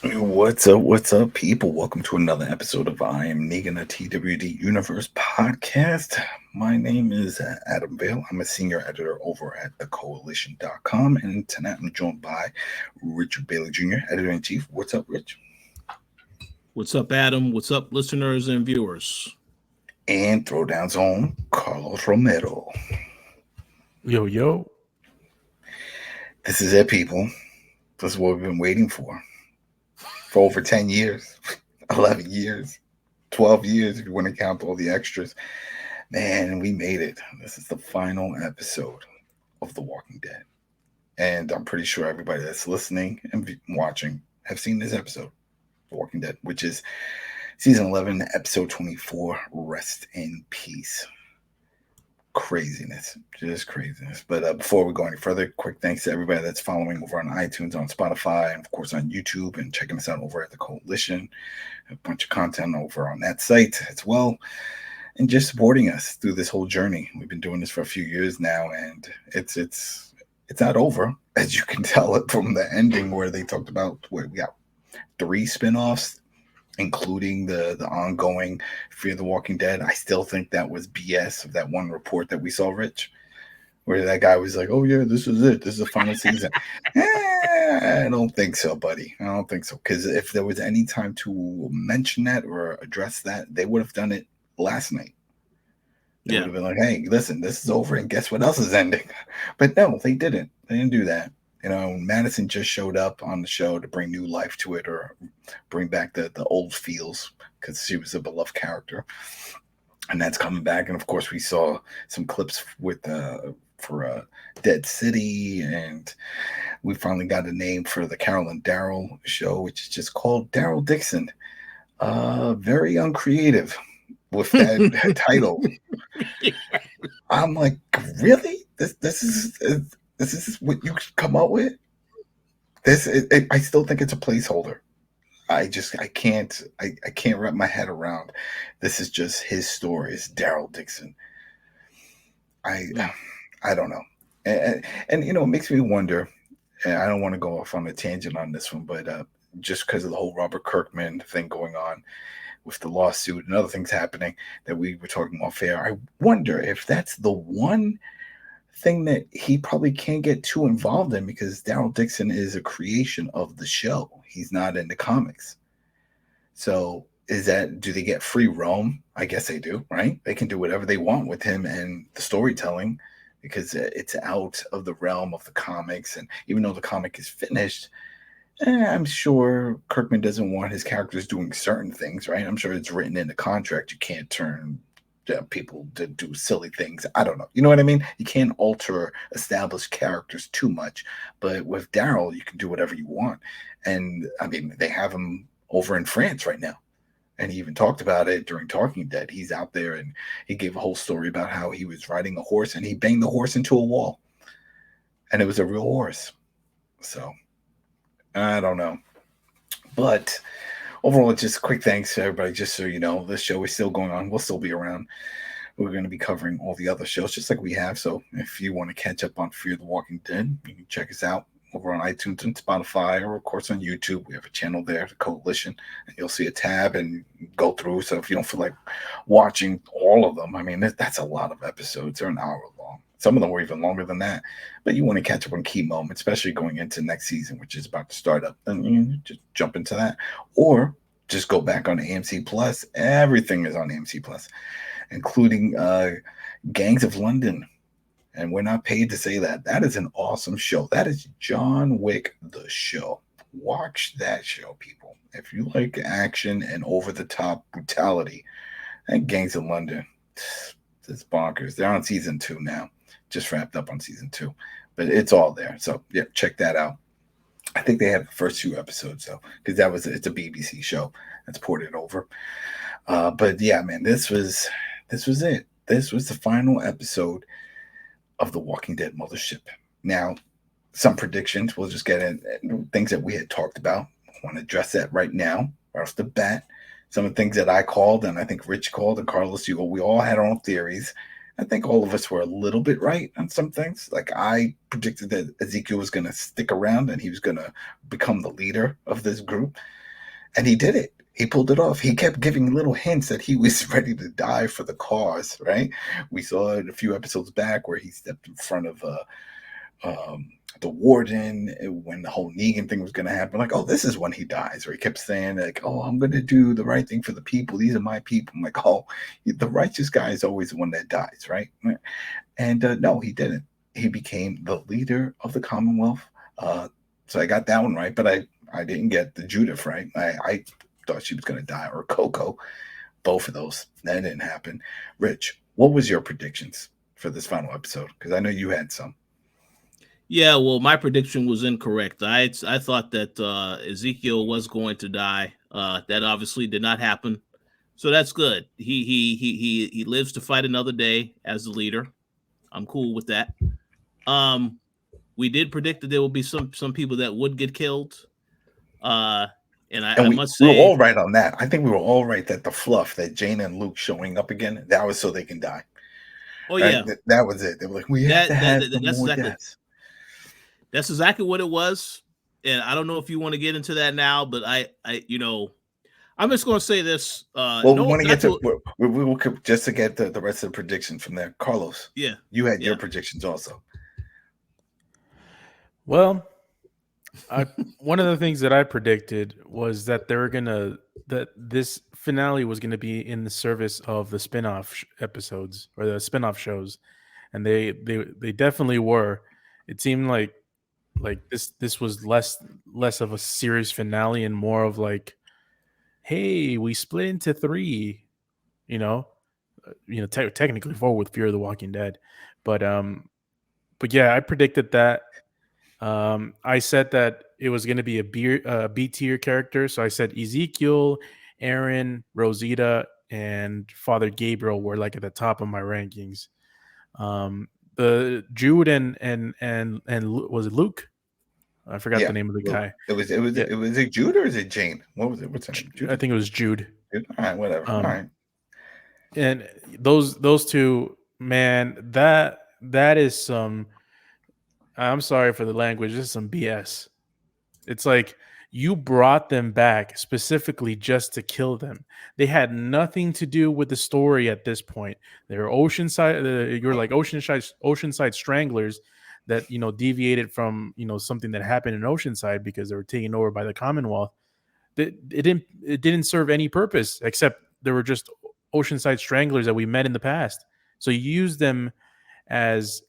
What's up, people? Welcome to another episode of I Am Negan, a TWD Universe podcast. My name is Adam Vale. I'm a senior editor over at thecoalition.com, and tonight I'm joined by Richard Bailey Jr., editor in chief. What's up, Rich? What's up, Adam? What's up, listeners and viewers? And Throwdown's own Carlos Romero. Yo, yo. This is it, people. This is what we've been waiting for over 10 years, 11 years, 12 years, if you want to count all the extras. Man, we made it. This is the final episode of The Walking Dead. And I'm pretty sure everybody that's listening and watching have seen this episode, The Walking Dead, which is season 11, episode 24, Rest in Peace. Craziness, just craziness. But before we go any further, quick thanks to everybody that's following over on iTunes, on Spotify, and of course on YouTube, and checking us out over at the Koalition. A bunch of content over on that site as well, and just supporting us through this whole journey. We've been doing this for a few years now, and it's not over, as you can tell it from the ending where they talked about where we got 3 spinoffs, including the ongoing Fear the Walking Dead. I still think that was BS of that one report that we saw, Rich, where that guy was like, oh yeah, this is it. This is the final season. I don't think so, buddy. I don't think so. Because if there was any time to mention that or address that, they would have done it last night. They would have been like, hey, listen, this is over and guess what else is ending? But no, they didn't. They didn't do that. You know, Madison just showed up on the show to bring new life to it or bring back the old feels because she was a beloved character. And that's coming back. And of course, we saw some clips with for Dead City. And we finally got a name for the Carol and Daryl show, which is just called Daryl Dixon. Very uncreative with that title. I'm like, really? This is what you come up with? I still think it's a placeholder. I can't wrap my head around. This is just his story. It's Daryl Dixon. I don't know. And you know, it makes me wonder, and I don't want to go off on a tangent on this one, but just because of the whole Robert Kirkman thing going on with the lawsuit and other things happening that we were talking off air, I wonder if that's the one thing that he probably can't get too involved in because Daryl Dixon is a creation of the show. He's not in the comics. So do they get free roam? I guess they do, right? They can do whatever they want with him and the storytelling because it's out of the realm of the comics. And even though the comic is finished, I'm sure Kirkman doesn't want his characters doing certain things, right? I'm sure it's written in the contract. You can't turn people to do silly things. I don't know. You know what I mean? You can't alter established characters too much. But with Daryl, you can do whatever you want. And I mean, they have him over in France right now. And he even talked about it during Talking Dead. He's out there and he gave a whole story about how he was riding a horse and he banged the horse into a wall. And it was a real horse. So I don't know. But overall, just quick thanks to everybody. Just so you know, this show is still going on. We'll still be around. We're going to be covering all the other shows just like we have. So if you want to catch up on Fear the Walking Dead, you can check us out over on iTunes and Spotify, or of course on YouTube. We have a channel there, the Coalition, and you'll see a tab and go through. So if you don't feel like watching all of them, I mean, that's a lot of episodes. They're an hour long. Some of them were even longer than that. But you want to catch up on key moments, especially going into next season, which is about to start up. And you just jump into that. Or just go back on AMC Plus. Everything is on AMC Plus, including Gangs of London. And we're not paid to say that. That is an awesome show. That is John Wick, the show. Watch that show, people. If you like action and over-the-top brutality, and Gangs of London, it's bonkers. They're on season 2 now. Just wrapped up on season 2. But it's all there. So, yeah, check that out. I think they have the first 2 episodes, though, because it's a BBC show that's ported over. But, yeah, man, this was it. This was the final episode of The Walking Dead Mothership. Now, some predictions. We'll just get in things that we had talked about. I want to address that right now, right off the bat. Some of the things that I called, and I think Rich called, and Carlos, we all had our own theories. I think all of us were a little bit right on some things. Like I predicted that Ezekiel was going to stick around and he was going to become the leader of this group. And he did it. He pulled it off. He kept giving little hints that he was ready to die for the cause, right? We saw it a few episodes back where he stepped in front of the warden when the whole Negan thing was going to happen. Like, oh, this is when he dies. Or he kept saying, like, oh, I'm going to do the right thing for the people. These are my people. I'm like, oh, the righteous guy is always the one that dies, right? And no, he didn't. He became the leader of the Commonwealth. So I got that one right, but I didn't get the Judith right. I thought she was going to die, or Coco. Both of those. That didn't happen. Rich, what was your predictions for this final episode? Because I know you had some. Yeah, well, my prediction was incorrect. I thought that Ezekiel was going to die. That obviously did not happen. So that's good. He lives to fight another day as the leader. I'm cool with that. We did predict that there will be some people that would get killed. I must say, we were all right on that. I think we were all right that the fluff that Jane and Luke showing up again, that was so they can die. Oh right? yeah, that was it. They were like, we have to have some more deaths. That's exactly what it was. And I don't know if you want to get into that now, but I'm just going to say this. We want to get to we'll just to get the rest of the prediction from there. Carlos, yeah, you had your predictions also. Well, one of the things that I predicted was that that this finale was gonna be in the service of the spin-off episodes or the spin-off shows, and they definitely were. It seemed like this was less of a serious finale and more of like, hey, we split into 3, technically 4 with Fear of the Walking Dead, but yeah, I predicted that. I said that it was going to be a B tier character, so I said Ezekiel, Aaron, Rosita, and Father Gabriel were like at the top of my rankings. The Jude and was it Luke? I forgot the name of the guy. It was it Jude or is it Jane? What was it? What's her name? Jude? I think it was Jude. All right, whatever. All right. And those two, man, that is some. I'm sorry for the language. This is some BS. It's like you brought them back specifically just to kill them. They had nothing to do with the story at this point. They're Oceanside. You're like Oceanside stranglers that deviated from something that happened in Oceanside because they were taken over by the Commonwealth. It didn't serve any purpose except they were just Oceanside stranglers that we met in the past. So you use them as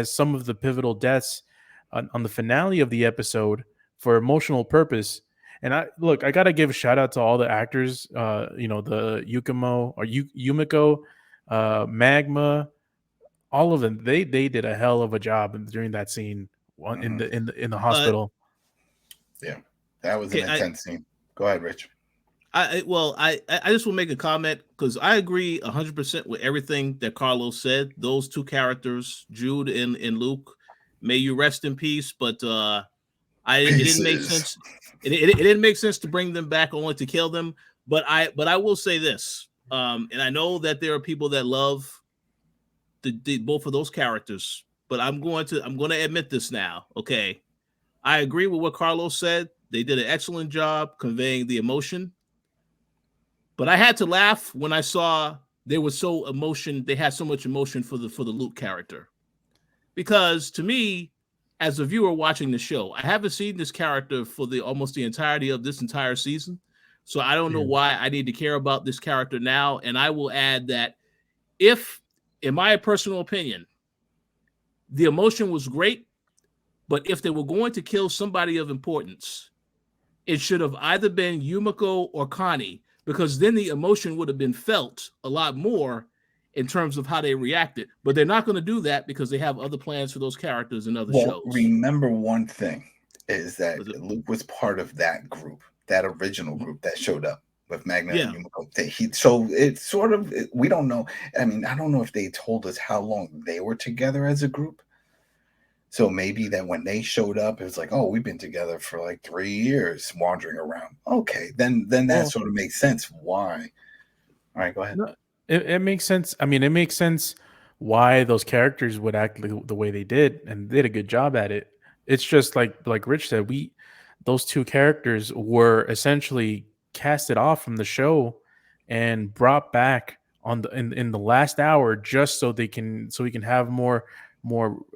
some of the pivotal deaths on the finale of the episode for emotional purpose. And I gotta give a shout out to all the actors, the Yumiko, Magma, all of them. They did a hell of a job during that scene in the hospital. Yeah, that was an intense scene. Go ahead, Rich. I just will make a comment because I agree 100% with everything that Carlos said. Those two characters, Jude and Luke, may you rest in peace. But it didn't make sense. It didn't make sense to bring them back only to kill them. But I will say this, and I know that there are people that love the both of those characters. But I'm going to admit this now. Okay, I agree with what Carlos said. They did an excellent job conveying the emotion. But I had to laugh when I saw they had so much emotion for the Luke character. Because to me, as a viewer watching the show, I haven't seen this character for almost the entirety of this entire season. So I don't know why I need to care about this character now. And I will add that if, in my personal opinion, the emotion was great, but if they were going to kill somebody of importance, it should have either been Yumiko or Connie, because then the emotion would have been felt a lot more in terms of how they reacted. But they're not going to do that because they have other plans for those characters in other shows. Remember one thing is that Luke was part of that group, that original group that showed up with Magna and Yumiko. So it's sort of, we don't know. I mean, I don't know if they told us how long they were together as a group. So maybe that when they showed up, it was like, oh, we've been together for like 3 years wandering around. Okay, then that sort of makes sense. Why? All right, go ahead. It makes sense. I mean, it makes sense why those characters would act the way they did, and they did a good job at it. It's just like Rich said, those two characters were essentially casted off from the show and brought back on the in the last hour just so we can have more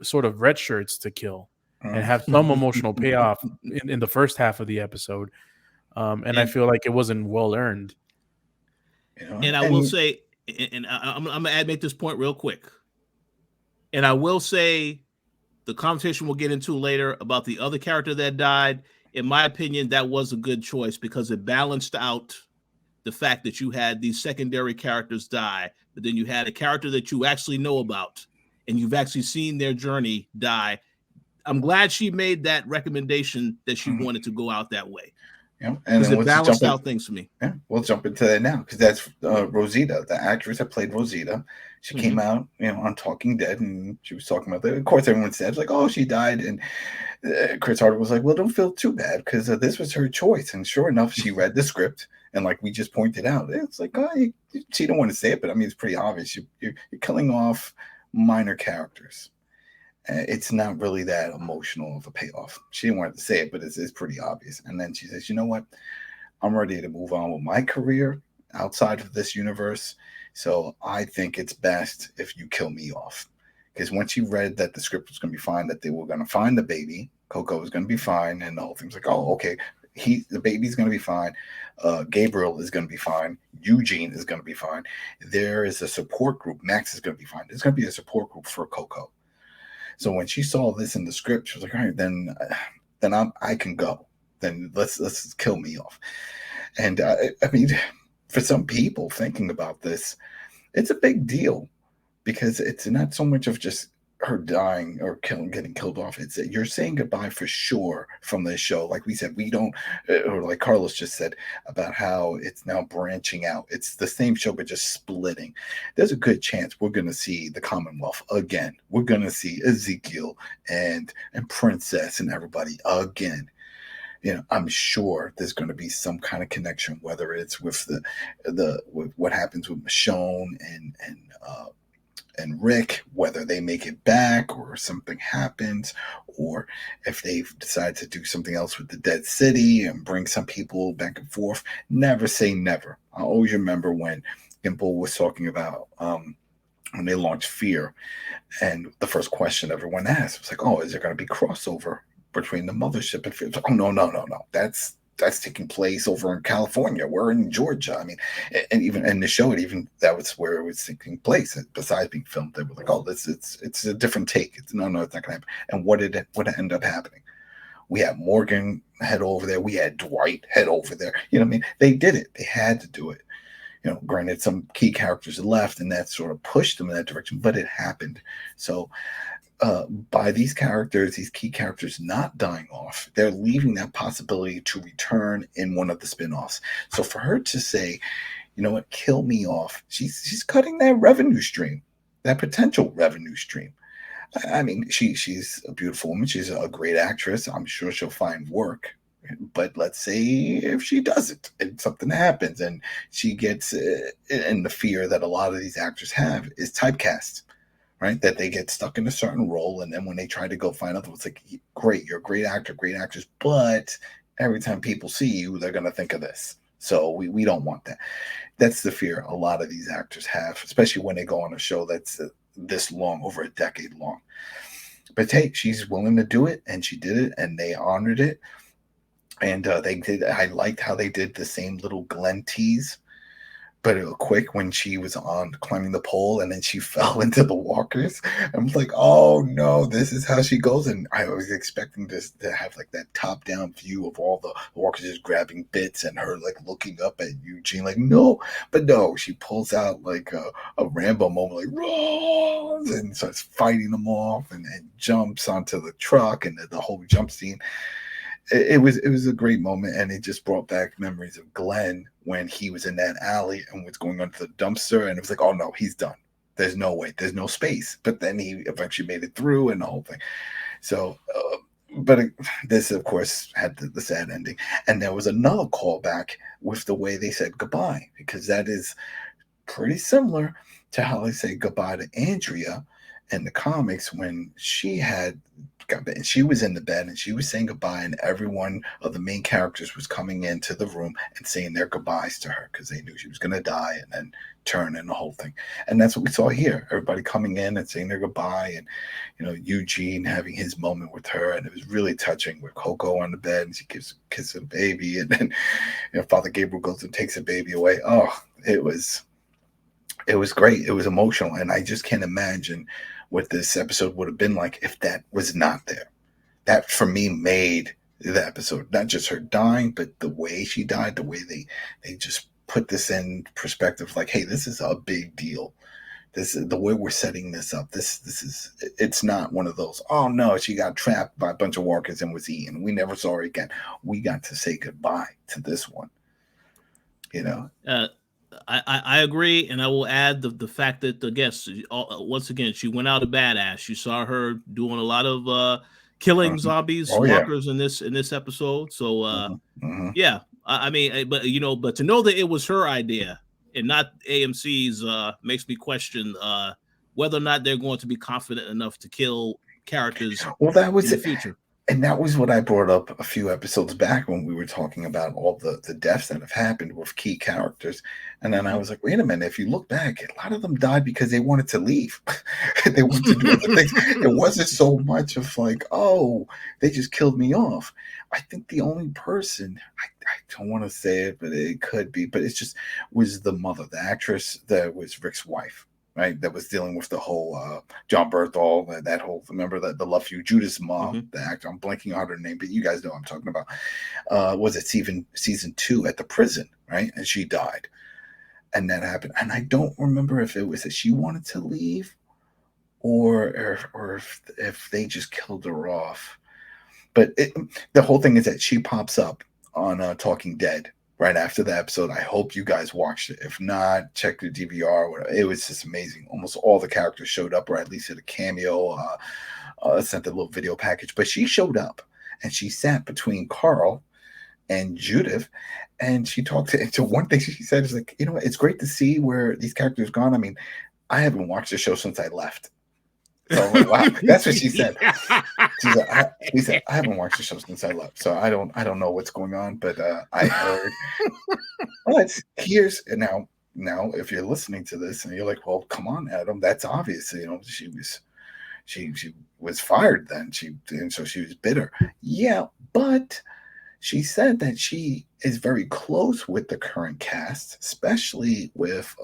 sort of red shirts to kill and have some emotional payoff in the first half of the episode. And I feel like it wasn't well earned. And I will say, and I'm gonna make this point real quick. And I will say, the conversation we'll get into later about the other character that died. In my opinion, that was a good choice because it balanced out the fact that you had these secondary characters die, but then you had a character that you actually know about and you've actually seen their journey die. I'm glad she made that recommendation that she wanted to go out that way. Yeah, and then it balanced out things for me. Yeah, we'll jump into that now because that's Rosita, the actress that played Rosita. She came out, on Talking Dead, and she was talking about that. Of course, everyone said like, "Oh, she died," and Chris Hardwick was like, "Well, don't feel too bad because this was her choice." And sure enough, she read the script, and like we just pointed out, it's like, she don't want to say it, but I mean, it's pretty obvious. You're killing off minor characters. It's not really that emotional of a payoff. She didn't want to say it, but it's pretty obvious. And then she says, "You know what? I'm ready to move on with my career outside of this universe. So I think it's best if you kill me off." Because when she read that the script was going to be fine, that they were going to find the baby, Coco was going to be fine, and the whole thing's like, "Oh, okay, the baby's going to be fine. Gabriel is going to be fine. Eugene is going to be fine. There is a support group. Max is going to be fine. There's going to be a support group for Coco." So when she saw this in the script, she was like, "All right, then I can go. Then let's kill me off." And I mean, for some people thinking about this, it's a big deal because it's not so much of just her dying or getting killed off. It's that you're saying goodbye for sure from this show. Like we said, we don't, or like Carlos just said about how it's now branching out. It's the same show, but just splitting. There's a good chance we're going to see the Commonwealth again. We're going to see Ezekiel and Princess and everybody again. I'm sure there's going to be some kind of connection, whether it's with with what happens with Michonne and Rick, whether they make it back or something happens, or if they decide to do something else with the Dead City and bring some people back and forth. Never say never. I always remember when Gimple was talking about when they launched Fear, and the first question everyone asked was like, "Oh, is there going to be crossover between the mothership and Fear?" Oh, no. That's taking place over in California. We're in Georgia. I mean, and even in the show, that was where it was taking place. Besides being filmed, they were like, "Oh, it's a different take." It's not going to happen. And what ended up happening? We had Morgan head over there. We had Dwight head over there. You know what I mean? They did it. They had to do it. Granted, some key characters left, and that sort of pushed them in that direction, but it happened. So by these key characters not dying off, they're leaving that possibility to return in one of the spinoffs. So for her to say, "You know what, kill me off," she's cutting that revenue stream, that potential revenue stream. I mean, she's a beautiful woman. She's a great actress. I'm sure she'll find work. But let's say if she doesn't and something happens and she gets and the fear that a lot of these actors have is typecast. Right, that they get stuck in a certain role, and then when they try to go find out, it's like, "Great, you're a great actor, great actress, but every time people see you, they're going to think of this." So we don't want that. That's the fear a lot of these actors have, especially when they go on a show that's this long, over a decade long. But hey, she's willing to do it, and she did it, and they honored it. And they did. I liked how they did the same little Glenn tease. But it was quick when she was on climbing the pole and then she fell into the walkers. I'm like, "Oh no, this is how she goes." And I was expecting this to have like that top down view of all the walkers just grabbing bits and her like looking up at Eugene like, "No," but no, she pulls out like a Rambo moment, like runs and starts fighting them off and jumps onto the truck and the whole jump scene. It was a great moment, and it just brought back memories of Glenn when he was in that alley and was going onto the dumpster, and it was like, "Oh no, he's done. There's no way. There's no space." But then he eventually made it through and the whole thing. So, this of course had the sad ending, and there was another callback with the way they said goodbye, because that is pretty similar to how they say goodbye to Andrea in the comics when she was in the bed and she was saying goodbye, and every one of the main characters was coming into the room and saying their goodbyes to her because they knew she was going to die and then turn and the whole thing. And that's what we saw here. Everybody coming in and saying their goodbye, and Eugene having his moment with her, and it was really touching with Coco on the bed and she gives a kiss to the baby, and then Father Gabriel goes and takes the baby away. Oh, it was great. It was emotional, and I just can't imagine what this episode would have been like if that was not there. That for me made the episode, not just her dying, but the way she died, the way they just put this in perspective, like, hey, this is a big deal. This is the way we're setting this up. It's not one of those, oh no, she got trapped by a bunch of walkers and was eaten. We never saw her again. We got to say goodbye to this one. I agree, and I will add the fact that the guest, once again, she went out a badass. You saw her doing a lot of killing zombies, walkers in this episode. So yeah, I mean, but to know that it was her idea and not AMC's makes me question whether or not they're going to be confident enough to kill characters. Well, that was in the future. And that was what I brought up a few episodes back when we were talking about all the deaths that have happened with key characters. And then I was like, wait a minute, if you look back, a lot of them died because they wanted to leave. They wanted to do other things. It wasn't so much of like, oh, they just killed me off. I think the only person, I don't want to say it, but it could be, but was the mother, the actress that was Rick's wife. Right, that was dealing with the whole John Berthal, that whole, remember that the Love You Judas mom, the actor. I'm blanking on her name, but you guys know what I'm talking about. Was it season 2 at the prison, right? And she died, and that happened. And I don't remember if it was that she wanted to leave, or if they just killed her off. But the whole thing is that she pops up on Talking Dead right after the episode. I hope you guys watched it. If not, check the DVR. Whatever. It was just amazing. Almost all the characters showed up, or at least had a cameo. Sent a little video package, but she showed up and she sat between Carl and Judith, and she talked to. And so one thing she said is like, it's great to see where these characters gone. I mean, I haven't watched the show since I left. So I'm like, wow, that's what she said. She said, I haven't watched the show since I left, so I don't know what's going on, but I heard. But here's now if you're listening to this and you're like, well, come on, Adam, that's obvious. She was fired then. So she was bitter. Yeah, but she said that she is very close with the current cast, especially with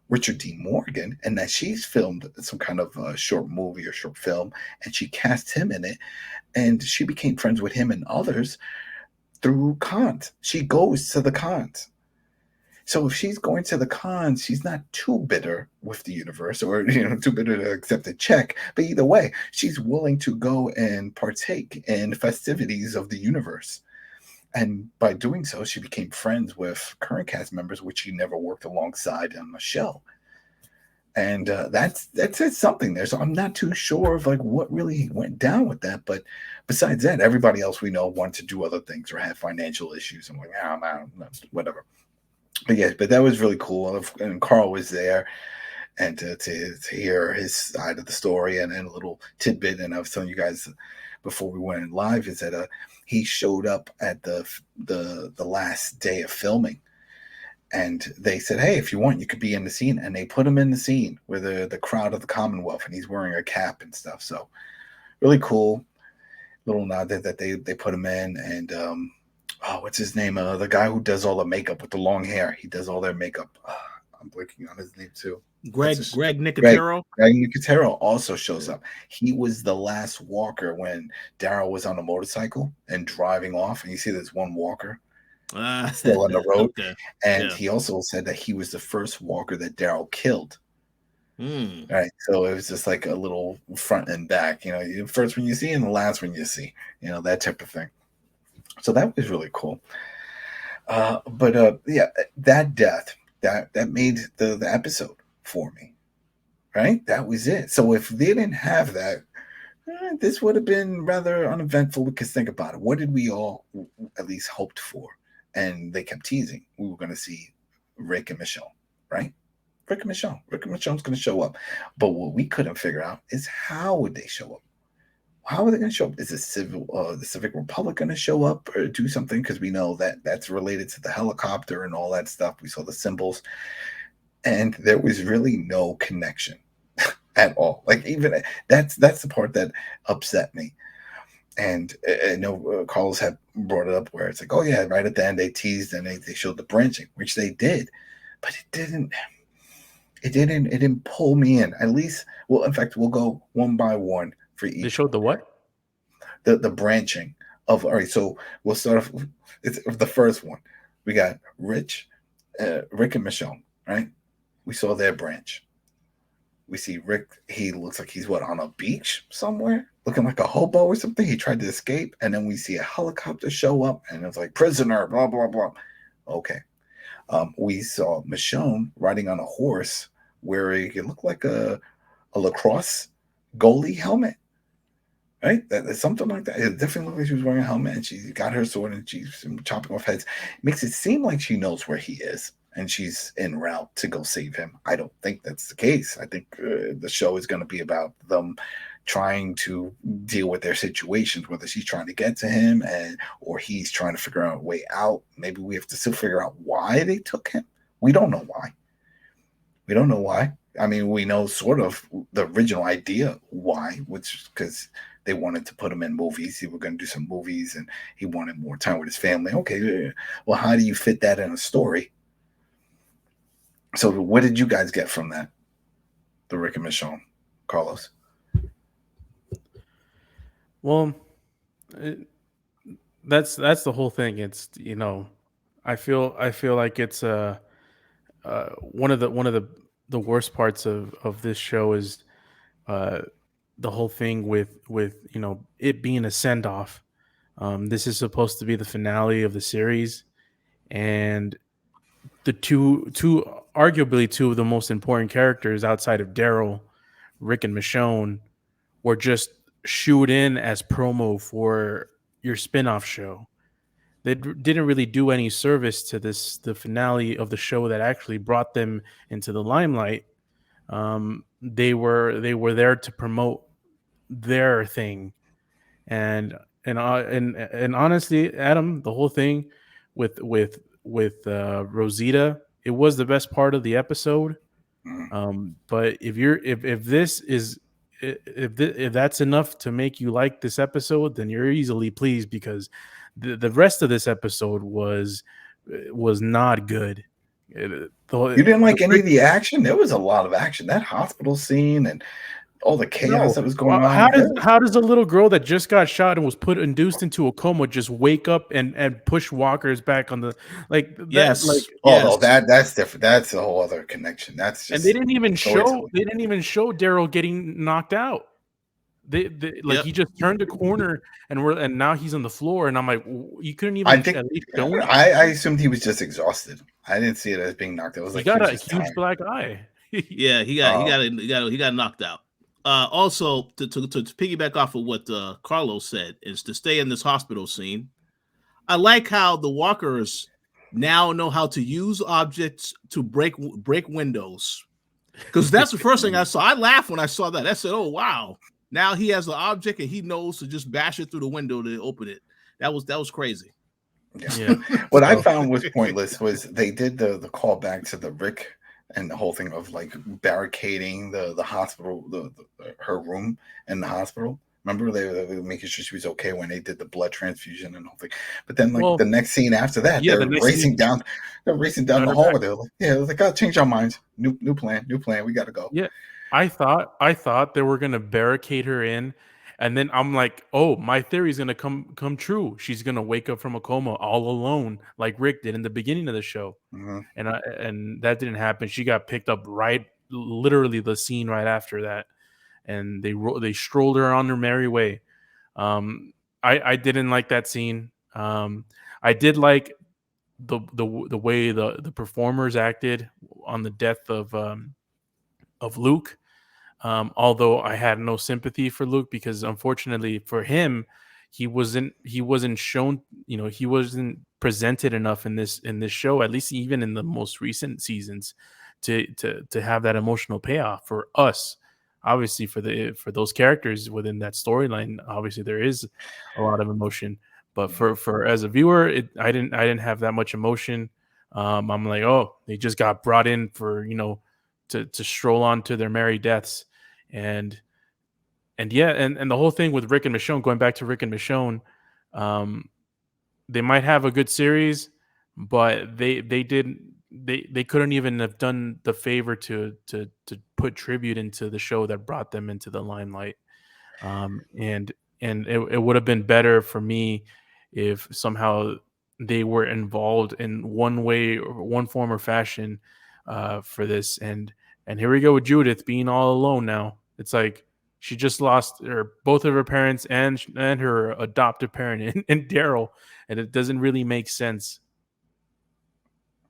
Richard D. Morgan, and that she's filmed some kind of short movie or short film, and she cast him in it, and she became friends with him and others through cons. She goes to the cons. So if she's going to the cons, she's not too bitter with the universe, or too bitter to accept a check. But either way, she's willing to go and partake in festivities of the universe. And by doing so, she became friends with current cast members, which she never worked alongside on the show. And that's something there. So I'm not too sure of like what really went down with that. But besides that, everybody else we know wanted to do other things or have financial issues. I'm like, no, whatever. But yeah, but that was really cool. And Carl was there, and to hear his side of the story, and a little tidbit. And I was telling you guys before we went in live is that he showed up at the last day of filming, and they said, hey, if you want, you could be in the scene. And they put him in the scene with the crowd of the Commonwealth, and he's wearing a cap and stuff. So really cool. Little nod that they put him in. And what's his name? The guy who does all the makeup with the long hair. He does all their makeup. I'm blanking on his name too. Greg Nicotero. Greg Nicotero also shows up. He was the last walker when Daryl was on a motorcycle and driving off. And you see there's one walker still on the road. Okay. And he also said that he was the first walker that Daryl killed. Right. So it was just like a little front and back. The first one you see and the last one you see. That type of thing. So that was really cool. But yeah, that death, that made the episode for me, right? That was it. So if they didn't have that, this would have been rather uneventful, because think about it. What did we all at least hoped for? And they kept teasing. We were going to see Rick and Michelle, right? Rick and Michonne. Rick and Michonne's going to show up. But what we couldn't figure out is how would they show up? How are they going to show up? Is the Civic Republic going to show up or do something? Because we know that that's related to the helicopter and all that stuff. We saw the symbols, and there was really no connection at all. Like even that's the part that upset me. And I know Carlos had brought it up where it's like, oh yeah, right at the end they teased and they showed the branching, which they did, but it didn't pull me in. At least, well, in fact, we'll go one by one for each. They showed the what? The branching of, all right. So we'll start off. It's the first one. We got Rick and Michonne, right? We saw their branch. We see Rick. He looks like he's on a beach somewhere, looking like a hobo or something. He tried to escape, and then we see a helicopter show up, and it's like prisoner, blah blah blah. Okay. We saw Michonne riding on a horse wearing it looked like a lacrosse goalie helmet, right? That's something like that. It definitely looked like she was wearing a helmet, and she got her sword and she's chopping off heads. It makes it seem like she knows where he is and she's en route to go save him. I don't think that's the case. I think the show is going to be about them trying to deal with their situations, whether she's trying to get to him or he's trying to figure out a way out. Maybe we have to still figure out why they took him. We don't know why. I mean, we know sort of the original idea why, which because they wanted to put him in movies. He was going to do some movies and he wanted more time with his family. Okay, well, how do you fit that in a story? So what did you guys get from that? The Rick and Michonne, Carlos? Well, that's the whole thing. It's I feel like it's one of the worst parts of this show is the whole thing with it being a send off. This is supposed to be the finale of the series, and the two arguably two of the most important characters outside of Daryl, Rick and Michonne, were just shoot in as promo for your spin-off show. They didn't really do any service to the finale of the show that actually brought them into the limelight. They were there to promote their thing, and honestly, Adam, the whole thing with Rosita, it was the best part of the episode. But if that's enough to make you like this episode, then you're easily pleased, because the rest of this episode was not good. You didn't like any of the action? There was a lot of action. That hospital scene and all the chaos that was going on. How does a little girl that just got shot and was induced into a coma just wake up and push walkers back on the yes? No, that's different. That's a whole other connection. That's just, and they didn't even show Daryl getting knocked out. He just turned a corner and now he's on the floor, and I'm like, you couldn't even. I assumed he was just exhausted. I didn't see it as being knocked out. It was like he got a huge black eye. Yeah, he got knocked out. Also, to piggyback off of what Carlos said, is to stay in this hospital scene. I like how the walkers now know how to use objects to break windows, because that's the first thing I saw. I laughed when I saw that. I said, "Oh wow!" Now he has an object and he knows to just bash it through the window to open it. That was crazy. Yeah. What I found was pointless was they did the callback to the Rick and the whole thing of like barricading the hospital, her room in the hospispital. Remember, they were making sure she was okay when they did the blood transfusion and the whole thing. But then, the next scene after that, they're racing down the hall. They're like, "Yeah, like, oh, change our minds. New plan. We got to go." Yeah, I thought they were gonna barricade her in, and then I'm like, "Oh, my theory is gonna come true. She's gonna wake up from a coma all alone, like Rick did in the beginning of the show." Mm-hmm. And that didn't happen. She got picked up literally the scene right after that, and they strolled her on their merry way. I didn't like that scene. I did like the way the performers acted on the death of Luke. Although I had no sympathy for Luke, because unfortunately for him, he wasn't shown, he wasn't presented enough in this show, at least even in the most recent seasons, to have that emotional payoff for us. Obviously, for those characters within that storyline, obviously there is a lot of emotion. But for as a viewer, I didn't have that much emotion. I'm like, oh, they just got brought in for to stroll on to their merry deaths, and yeah, and the whole thing with Rick and Michonne, going back to Rick and Michonne, they might have a good series, but they couldn't even have done the favor to put tribute into the show that brought them into the limelight. And it would have been better for me if somehow they were involved in one way or one form or fashion for this. And here we go with Judith being all alone now. It's like she just lost both of her parents and her adoptive parent in Daryl, and it doesn't really make sense.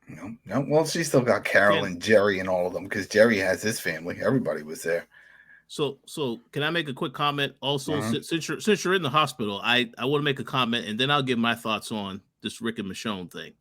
No. Well, she still got Carol and Jerry and all of them because Jerry has his family. Everybody was there. So can I make a quick comment? Also, since you're in the hospital, I want to make a comment, and then I'll give my thoughts on this Rick and Michonne thing.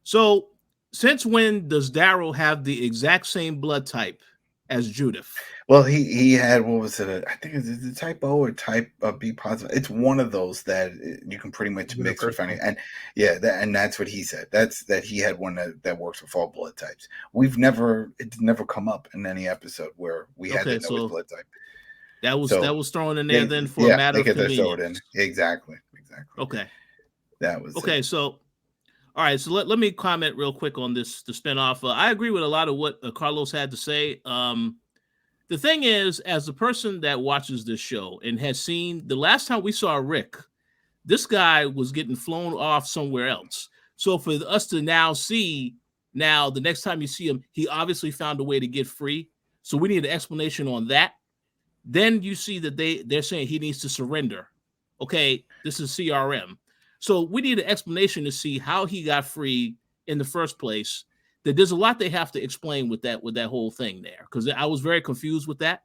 So, since when does Daryl have the exact same blood type as Judith? Well, he had, what was it? I think it's a type O or type B positive. It's one of those that you can pretty much mix with any. And yeah, and that's what he said. That he had one that works with all blood types. It's never come up in any episode where we had to know his blood type. That was thrown in there then for a matter of convenience. Exactly. Okay. That was okay. It. So, all right. So let me comment real quick on the spinoff. I agree with a lot of what Carlos had to say. The thing is, as a person that watches this show and has seen the last time we saw Rick, this guy was getting flown off somewhere else. So for us to now see the next time you see him, he obviously found a way to get free. So we need an explanation on that. Then you see that they're saying he needs to surrender. Okay, this is CRM. So we need an explanation to see how he got free in the first place. That there's a lot they have to explain with that whole thing there, because I was very confused with that.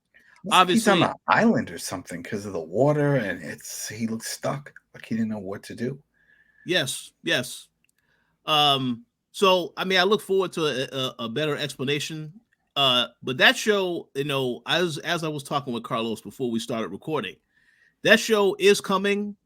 Obviously, he's on an island or something because of the water, and he looks stuck, like he didn't know what to do. Yes. So I mean, I look forward to a better explanation. But that show, as I was talking with Carlos before we started recording, that show is coming,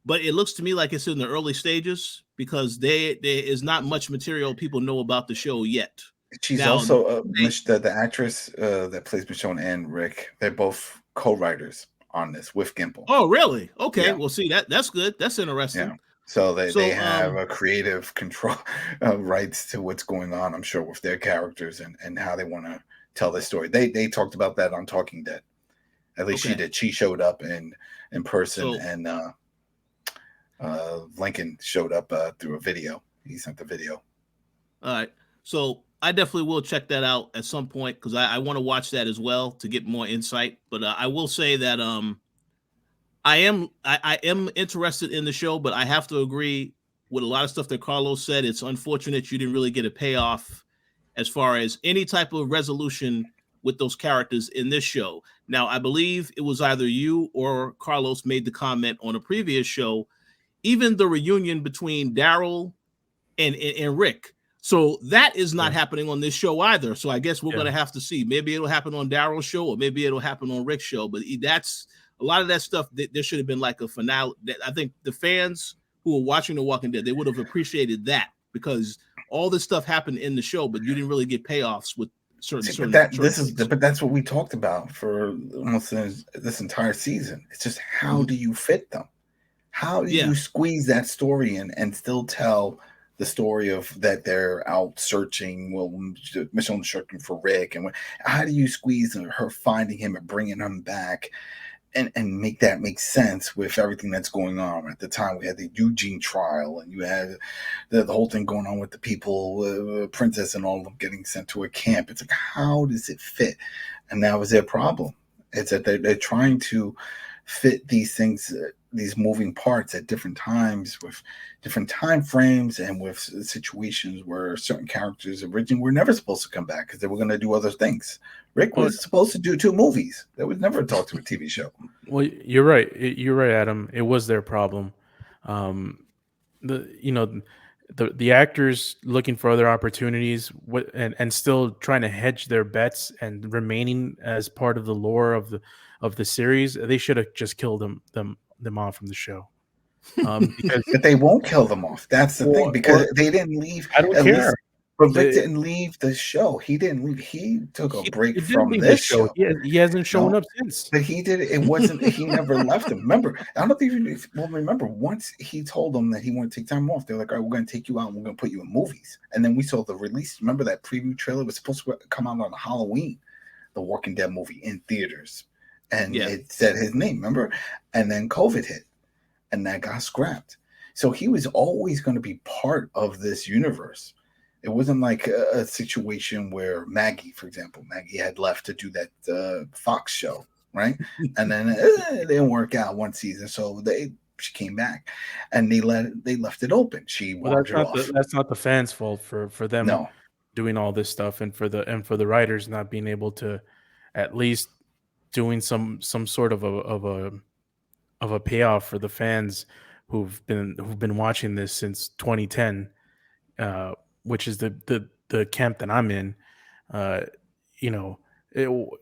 but it looks to me like it's in the early stages because there is not much material people know about the show yet. She's also the actress that plays Michonne and Rick. They're both co-writers on this with Gimple. Oh, really? Okay. Yeah. Well, see, that's good. That's interesting. Yeah. So they have a creative control rights to what's going on, I'm sure, with their characters and how they want to tell their story. They talked about that on Talking Dead. At least she did. She showed up in person, and Lincoln showed up through a video. He sent the video. All right. So I definitely will check that out at some point because I want to watch that as well to get more insight. But I will say that I am interested in the show, but I have to agree with a lot of stuff that Carlos said. It's unfortunate you didn't really get a payoff as far as any type of resolution with those characters in this show. Now, I believe it was either you or Carlos made the comment on a previous show, even the reunion between Daryl and Rick. So that is not happening on this show either. So I guess we're going to have to see. Maybe it'll happen on Daryl's show or maybe it'll happen on Rick's show. But that's a lot of that stuff. There should have been like a finale. I think the fans who are watching The Walking Dead, they would have appreciated that because all this stuff happened in the show, but you didn't really get payoffs with certain. But that's what we talked about for almost this entire season. It's just how do you fit them? How do you squeeze that story in and still tell the story of that they're out searching? Well, Michonne's searching for Rick, and how do you squeeze her finding him and bringing him back, and make that make sense with everything that's going on at the time? We had the Eugene trial, and you had the whole thing going on with the people, Princess, and all of them getting sent to a camp. It's like, how does it fit? And that was their problem. It's that they're trying to fit these things, these moving parts at different times with different time frames and with situations where certain characters originally were never supposed to come back because they were going to do other things. Rick was supposed to do 2 movies. That was never talked to a TV show. Well, you're right. You're right, Adam. It was their problem. the actors looking for other opportunities and still trying to hedge their bets and remaining as part of the lore of the series, they should have just killed them off from the show. Because But they won't kill them off. That's the thing, because they didn't leave. I don't At care. least, but Rick didn't leave the show. He didn't leave. He took a break from this show. He hasn't shown up since. But he did. It wasn't. He never left him. Remember, I don't think you well. Remember, once he told them that he wanted to take time off, they're like, "All right, we're going to take you out and we're going to put you in movies." And then we saw the release. Remember that preview trailer was supposed to come out on Halloween, the Walking Dead movie in theaters, and it said his name. Remember, and then COVID hit, and that got scrapped. So he was always going to be part of this universe. It wasn't like a situation where Maggie, for example, Maggie had left to do that Fox show, right? And then it didn't work out one season, so she came back, and they left it open. She wandered off. That's not the fans' fault for them doing all this stuff, and for the writers not being able to at least doing some sort of a payoff for the fans who've been watching this since 2010, which is the camp that I'm in.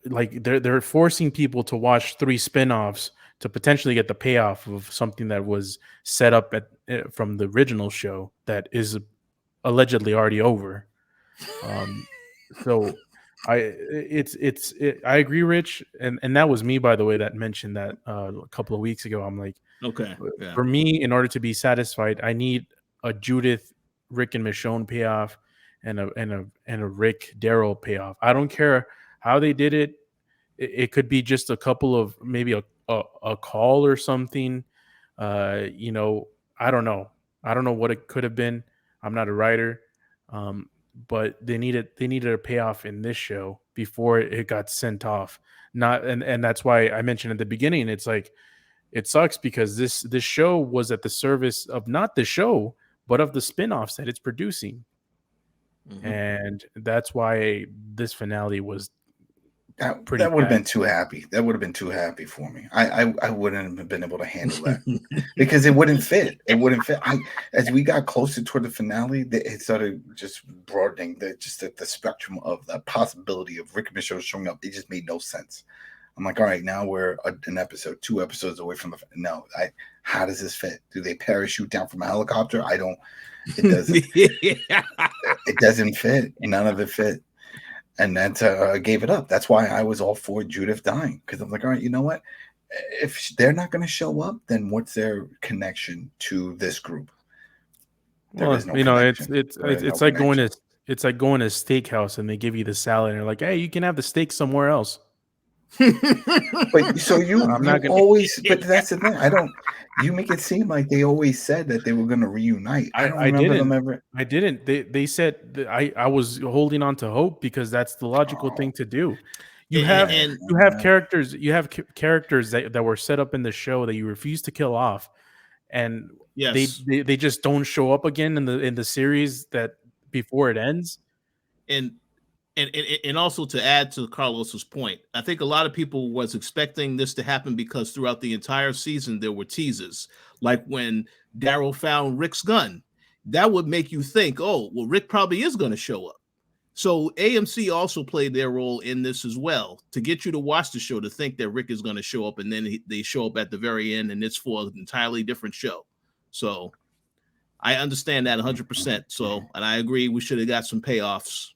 Like they're forcing people to watch 3 spinoffs to potentially get the payoff of something that was set up from the original show that is allegedly already over. So I agree, Rich, and that was me, by the way, that mentioned that a couple of weeks ago. I'm like, okay, for me, in order to be satisfied, I need a Judith, Rick, and Michonne payoff, and a Rick Daryl payoff. I don't care how they did it. It could be just a couple of maybe a call or something. I don't know. I don't know what it could have been. I'm not a writer. But they needed a payoff in this show before it got sent off. And that's why I mentioned at the beginning, it's like, it sucks because this show was at the service of not the show, but of the spinoffs that it's producing. Mm-hmm. And that's why this finale was that would have been too happy. That would have been too happy for me. I wouldn't have been able to handle that because it wouldn't fit. It wouldn't fit. As we got closer toward the finale, it started just broadening the spectrum of the possibility of Rick and Michonne showing up. It just made no sense. I'm like, all right, now we're 2 episodes away from how does this fit? Do they parachute down from a helicopter? It doesn't. It doesn't fit. None of it fit. And that's I gave it up. That's why I was all for Judith dying, because I'm like, all right, you know what? If they're not going to show up, then what's their connection to this group? It's like going to a steakhouse and they give you the salad and they're like, hey, you can have the steak somewhere else. But so but that's the thing. You make it seem like they always said that they were going to reunite. I don't remember them ever. I didn't. They said I was holding on to hope because that's the logical thing to do. You have characters that were set up in the show that you refuse to kill off, and they just don't show up again in the series that before it ends. And also to add to Carlos's point, I think a lot of people was expecting this to happen because throughout the entire season there were teasers, like when Daryl found Rick's gun. That would make you think, oh, well, Rick probably is going to show up. So AMC also played their role in this as well, to get you to watch the show, to think that Rick is going to show up, and then they show up at the very end, and it's for an entirely different show. So I understand that 100%. So, and I agree, we should have got some payoffs.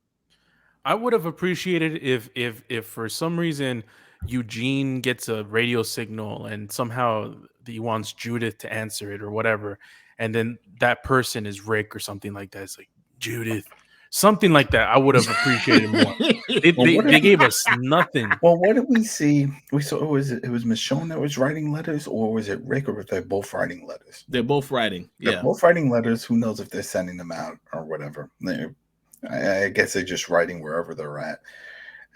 I would have appreciated if for some reason Eugene gets a radio signal and somehow he wants Judith to answer it or whatever, and then that person is Rick or something like that. It's like, Judith, something like that. I would have appreciated more. They gave us nothing. Well, what did we see? We saw it was Michonne that was writing letters, or was it Rick, or were they both writing letters? They're both writing. They're both writing letters. Who knows if they're sending them out or whatever? I guess they're just writing wherever they're at,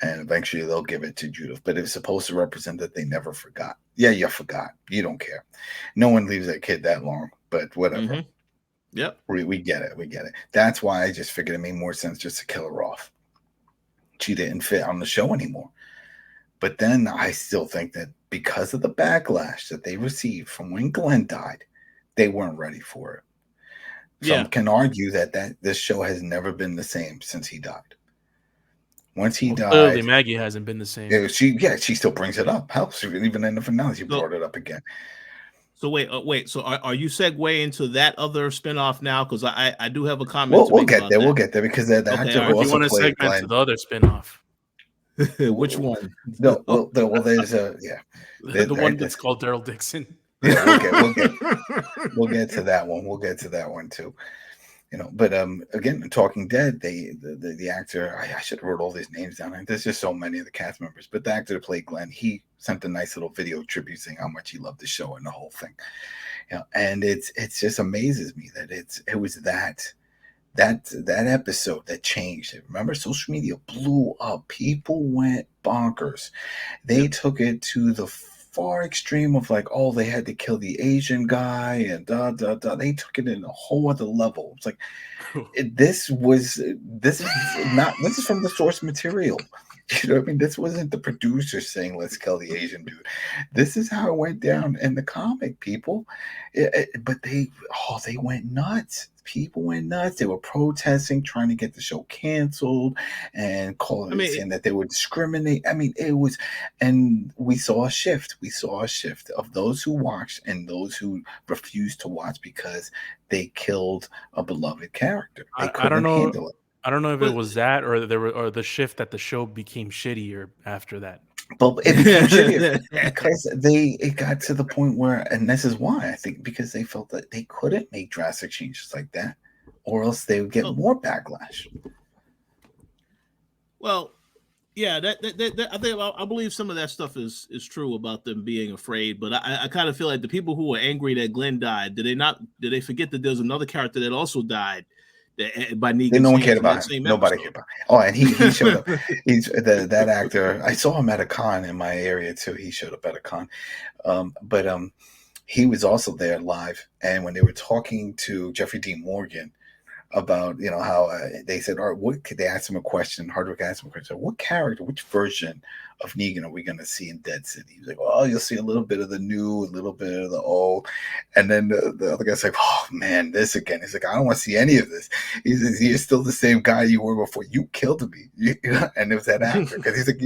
and eventually they'll give it to Judith. But it's supposed to represent that they never forgot. Yeah, you forgot. You don't care. No one leaves that kid that long, but whatever. Mm-hmm. Yep. We get it. We get it. That's why I just figured it made more sense just to kill her off. She didn't fit on the show anymore. But then I still think that because of the backlash that they received from when Glenn died, they weren't ready for it. Some can argue that this show has never been the same since he died. Once he died, clearly Maggie hasn't been the same. She still brings it up. Hell, even in the finale, she brought it up again. So wait. So are you segueing into that other spinoff now? Because I do have a comment. We'll get there. We'll get there because the actor who also played Glenn. To the other spinoff. Which one? No, well, there's the one that's called Daryl Dixon. Yeah, we'll get to that one. We'll get to that one too. But again, Talking Dead, the actor, I should have wrote all these names down. There's just so many of the cast members. But the actor that played Glenn, he sent a nice little video tribute saying how much he loved the show and the whole thing. And it just amazes me that it was that episode that changed it. Remember, social media blew up. People went bonkers. They took it to the far extreme of like, oh, they had to kill the Asian guy and They took it in a whole other level. It's like this is from the source material. You know what I mean? This wasn't the producer saying, let's kill the Asian dude. This is how it went down in the comic, people. But they went nuts. People went nuts. They were protesting, trying to get the show canceled and saying that they would discriminate. I mean, it was, and we saw a shift. We saw a shift of those who watched and those who refused to watch because they killed a beloved character. I don't know. Handle it. I don't know if it was that or the shift that the show became shittier after that. But it became shittier because it got to the point where, and this is why I think, because they felt that they couldn't make drastic changes like that, or else they would get more backlash. Well, yeah, I believe some of that stuff is true about them being afraid, but I kind of feel like the people who were angry that Glenn died, did they forget that there's another character that also died? By Negan, no one cared about him. Nobody cared about him. Oh, and he showed up. He's that actor. I saw him at a con in my area too. He showed up at a con, but he was also there live. And when they were talking to Jeffrey Dean Morgan about how they said, all right, what could they ask him a question? Hardwick asked him a question. What character, which version of Negan are we going to see in Dead City? He was like, well, you'll see a little bit of the new, a little bit of the old. And then the other guy's like, oh man, this again. He's like, I don't want to see any of this. He says, you're still the same guy you were before. You killed me. And it was that actor because he's like,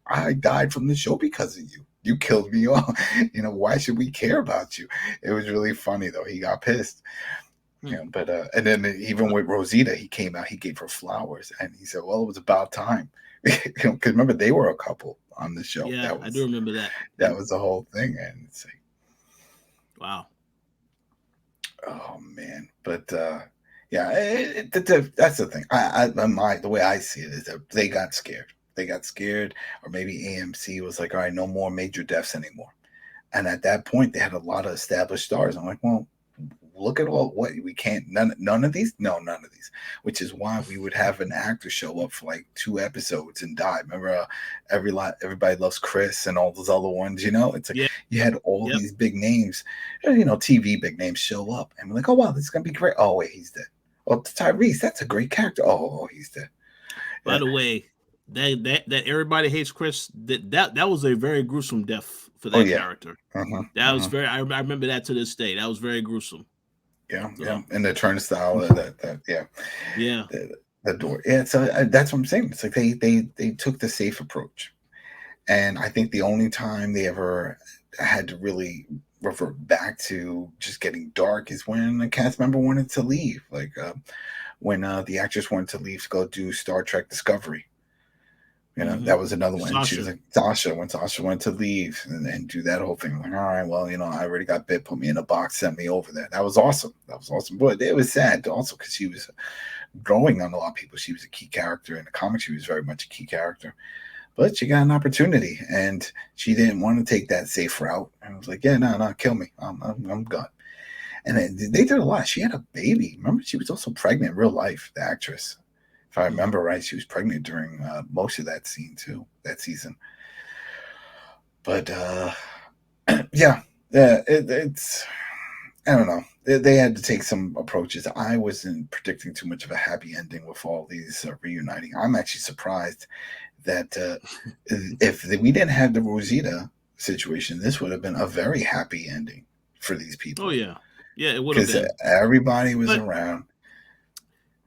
I died from the show because of you. You killed me off. Why should we care about you? It was really funny though. He got pissed. But and then even with Rosita, he came out, he gave her flowers, and he said, well, it was about time. Because remember, they were a couple on the show. Yeah, I do remember that. That was the whole thing. And it's like, wow. Oh, man. But yeah, that's the thing. The way I see it is that they got scared. They got scared, or maybe AMC was like, all right, no more major deaths anymore. And at that point, they had a lot of established stars. I'm like, well, look at all what we can't, none of these, which is why we would have an actor show up for like 2 episodes and die. Remember Everybody Loves Chris and all those other ones, it's like you had all these big names, TV big names show up and we're like, oh wow, this is gonna be great. Oh wait, he's dead. Oh, Tyrese, that's a great character. Oh, he's dead. By the way, that Everybody Hates Chris, that was a very gruesome death for that character. That was very, I remember that to this day. That was very gruesome. Yeah. And the turnstile, the door. Yeah, so that's what I'm saying. It's like they took the safe approach, and I think the only time they ever had to really revert back to just getting dark is when a cast member wanted to leave, like when the actress wanted to leave to go do Star Trek Discovery. That was another one. Sasha. She was like, when Sasha wanted to leave and do that whole thing. Like, all right, well, I already got bit, put me in a box, sent me over there. That was awesome. But it was sad also because she was growing on a lot of people. She was a key character in the comics. She was very much a key character. But she got an opportunity and she didn't want to take that safe route. And I was like, yeah, no, kill me. I'm gone. And they did a lot. She had a baby. Remember, she was also pregnant in real life, the actress. If I remember right, she was pregnant during most of that season. But it's I don't know. They had to take some approaches. I wasn't predicting too much of a happy ending with all these reuniting. I'm actually surprised that if we didn't have the Rosita situation, this would have been a very happy ending for these people. Oh yeah. Yeah, it would have because been. everybody was But around.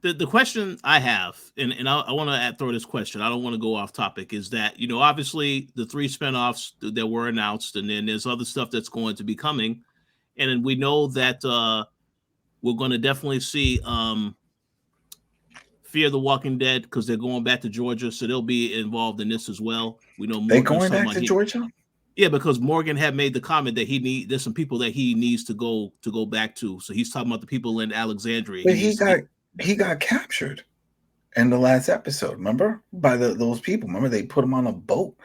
the question I have, and I want to throw this question. I don't want to go off topic. Is that obviously the 3 spinoffs that were announced, and then there's other stuff that's going to be coming, and then we know that we're going to definitely see Fear the Walking Dead because they're going back to Georgia, so they'll be involved in this as well. We know They Morgan's going talking back about to Georgia? Yeah, because Morgan had made the comment that there's some people that he needs to go back to. So he's talking about the people in Alexandria. But he got captured in the last episode. Remember, by those people. Remember, they put him on a boat.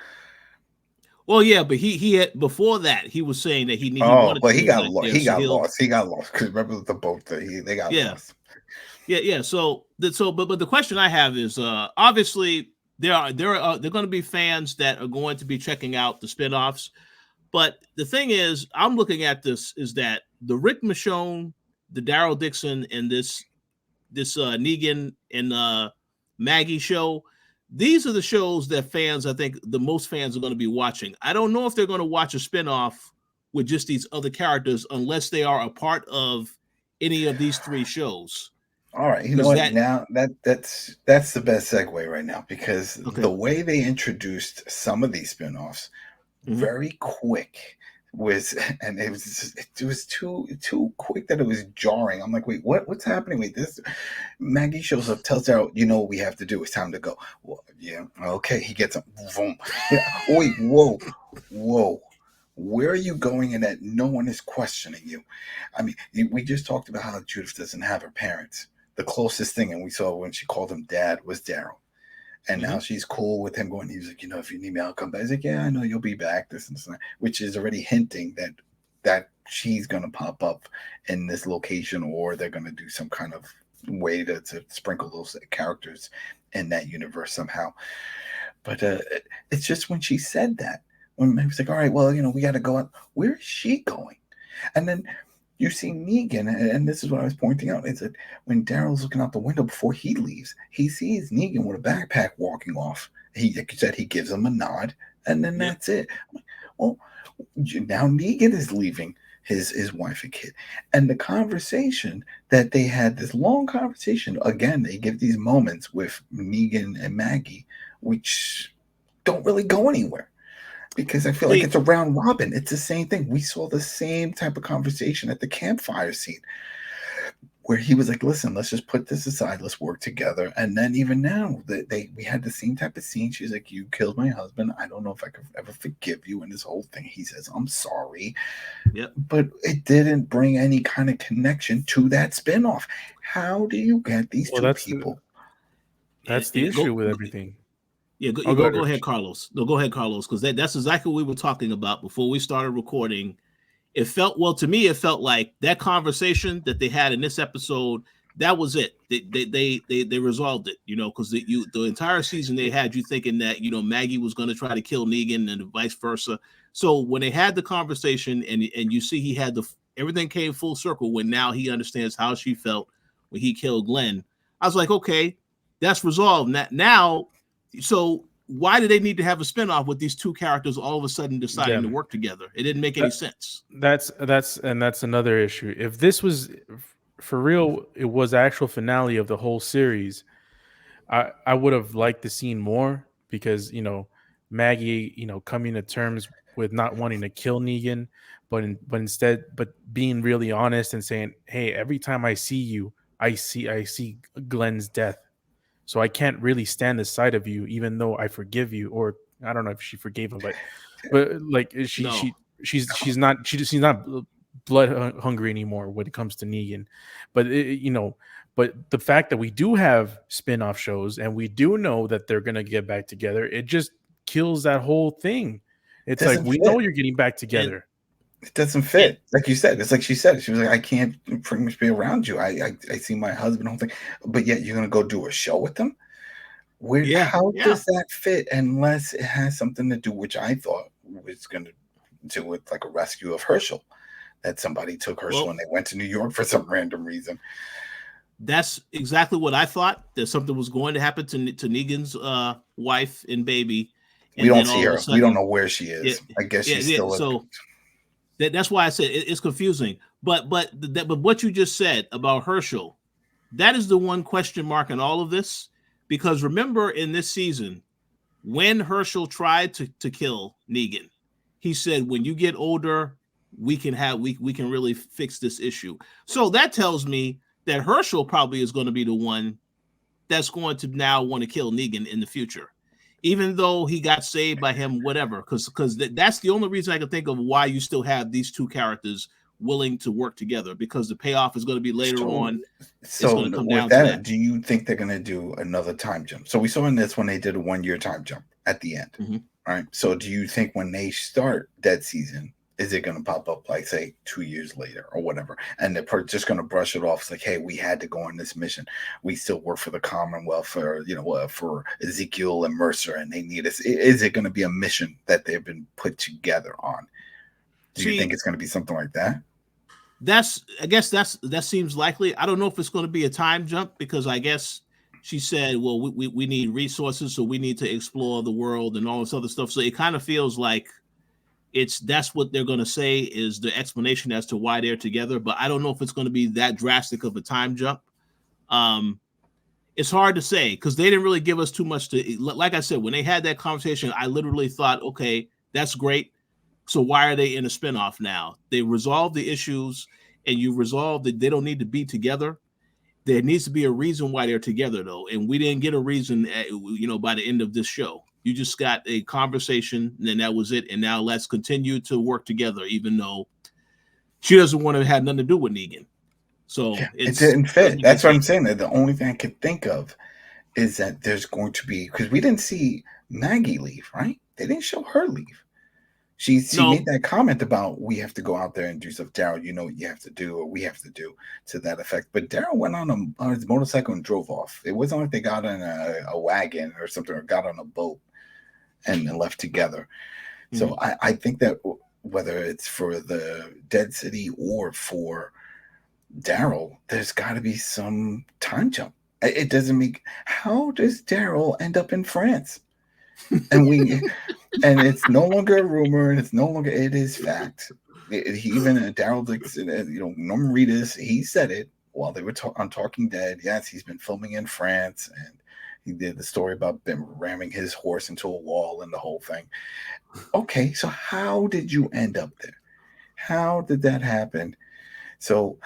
Well, yeah, but he had before that he was saying that he Oh, wanted but to he go got back lost. there, He so got lost. He got lost because remember the boat that they got lost. Yeah. So but the question I have is obviously there are going to be fans that are going to be checking out the spinoffs. But the thing is, I'm looking at this is that the Rick Michonne, the Daryl Dixon, and this Negan and Maggie show, these are the shows that fans, I think, the most fans are going to be watching. I don't know if they're going to watch a spinoff with just these other characters unless they are a part of any of these 3 shows. All right, you know what? Now that's the best segue right now because the way they introduced some of these spinoffs, very quick and it was too quick that it was jarring. I'm like, wait, what's happening? Wait, this Maggie shows up, tells Daryl, what we have to do. It's time to go. Well, yeah, okay. He gets up. Boom. Yeah. Wait, whoa. Where are you going in that no one is questioning you? I mean, we just talked about how Judith doesn't have her parents. The closest thing, and we saw when she called him dad, was Daryl. And now she's cool with him going, he's like, if you need me, I'll come back. He's like, yeah, I know you'll be back, this and that, which is already hinting that she's going to pop up in this location or they're going to do some kind of way to sprinkle those characters in that universe somehow. But it's just when she said that, when I was like, all right, well, we got to go out. Where is she going? And then you see Negan, and this is what I was pointing out, is that when Daryl's looking out the window before he leaves, he sees Negan with a backpack walking off. Like you said, he gives him a nod, and then that's it. Well, now Negan is leaving his wife and kid. And the conversation that they had, this long conversation, again, they give these moments with Negan and Maggie, which don't really go anywhere. Because I feel like it's a round robin. It's the same thing. We saw the same type of conversation at the campfire scene where he was like, listen, let's just put this aside. Let's work together. And then even now, we had the same type of scene. She's like, you killed my husband. I don't know if I could ever forgive you. And this whole thing, he says, I'm sorry. Yep. But it didn't bring any kind of connection to that spinoff. How do you get these two people? That's the issue with everything. Yeah, go ahead, Carlos. No, go ahead, Carlos, because that's exactly what we were talking about before we started recording. To me, it felt like that conversation that they had in this episode, that was it. They resolved it, because the entire season they had you thinking that, Maggie was going to try to kill Negan and vice versa. So when they had the conversation and you see he had everything came full circle when now he understands how she felt when he killed Glenn. I was like, okay, that's resolved. Now, so why do they need to have a spinoff with these 2 characters all of a sudden deciding to work together? It didn't make any sense. That's another issue. If this was for real, it was the actual finale of the whole series, I would have liked to seen more because, Maggie, coming to terms with not wanting to kill Negan, but instead being really honest and saying, hey, every time I see you, I see Glenn's death. So I can't really stand the sight of you, even though I forgive you. Or I don't know if she forgave him, but like she's not blood hungry anymore when it comes to Negan. But but the fact that we do have spin-off shows and we do know that they're gonna get back together, it just kills that whole thing. It's like we know you're getting back together. It doesn't fit. Like you said, it's like she said. She was like, I can't pretty much be around you. I see my husband, whole thing, but yet you're gonna go do a show with them. How does that fit? Unless it has something to do, which I thought was gonna do with like a rescue of Herschel, that somebody took Herschel and they went to New York for some random reason. That's exactly what I thought. That something was going to happen to Negan's wife and baby. And we don't see her. We don't know where she is. I guess she's still. So that's why I said it's confusing. But what you just said about Herschel, that is the one question mark in all of this. Because remember, in this season, when Herschel tried to kill Negan, he said, "When you get older, we can really fix this issue." So that tells me that Herschel probably is going to be the one that's going to now want to kill Negan in the future, even though he got saved by him, whatever. Because that's the only reason I can think of why you still have these two characters willing to work together, because the payoff is going to be later on. So going to come with down to that, do you think they're going to do another time jump? So we saw in this when they did a 1 year time jump at the end, right? So do you think when they start that season, is it going to pop up like, say, 2 years later or whatever, and they're just going to brush it off? It's like, hey, we had to go on this mission. We still work for the Commonwealth, or for Ezekiel and Mercer, and they need us. Is it going to be a mission that they've been put together on? Do you think it's going to be something like that? I guess that seems likely. I don't know if it's going to be a time jump, because I guess she said, well, we need resources, so we need to explore the world and all this other stuff. So it kind of feels like that's what they're going to say is the explanation as to why they're together. But I don't know if it's going to be that drastic of a time jump. It's hard to say, because they didn't really give us too much to, like I said, when they had that conversation, I literally thought, okay, that's great. So why are they in a spinoff now? They resolved the issues, and you resolved that they don't need to be together. There needs to be a reason why they're together, though. And we didn't get a reason, by the end of this show. You just got a conversation, and then that was it. And now let's continue to work together, even though she doesn't want to have nothing to do with Negan. So it didn't fit. That's what I'm saying. That the only thing I could think of is that there's going to be, because we didn't see Maggie leave, right? They didn't show her leave. She made that comment about, we have to go out there and do stuff. Daryl, you know what you have to do, or we have to do, to that effect. But Daryl went on his motorcycle and drove off. It wasn't like they got in a wagon or something, or got on a boat and left together. So I think that whether it's for the Dead City or for Daryl, there's got to be some time jump. It doesn't make. How does Daryl end up in France? And it's no longer a rumor, and it is fact. Daryl, Norman Reedus, he said it while they were on Talking Dead. Yes, he's been filming in France, and he did the story about them ramming his horse into a wall and the whole thing. Okay, so how did you end up there? How did that happen? So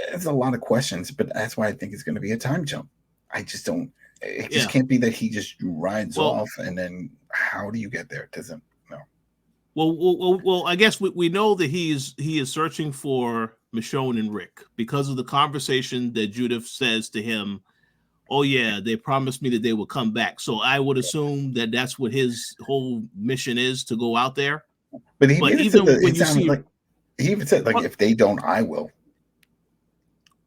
it's a lot of questions, but that's why I think it's going to be a time jump. I just don't. It just can't be that he just rides off, and then how do you get there? It doesn't. No. Well, I guess we know that he is searching for Michonne and Rick because of the conversation that Judith says to him. Oh yeah, they promised me that they would come back. So I would assume that that's what his whole mission is, to go out there. But even when you see, he even said, if they don't, I will.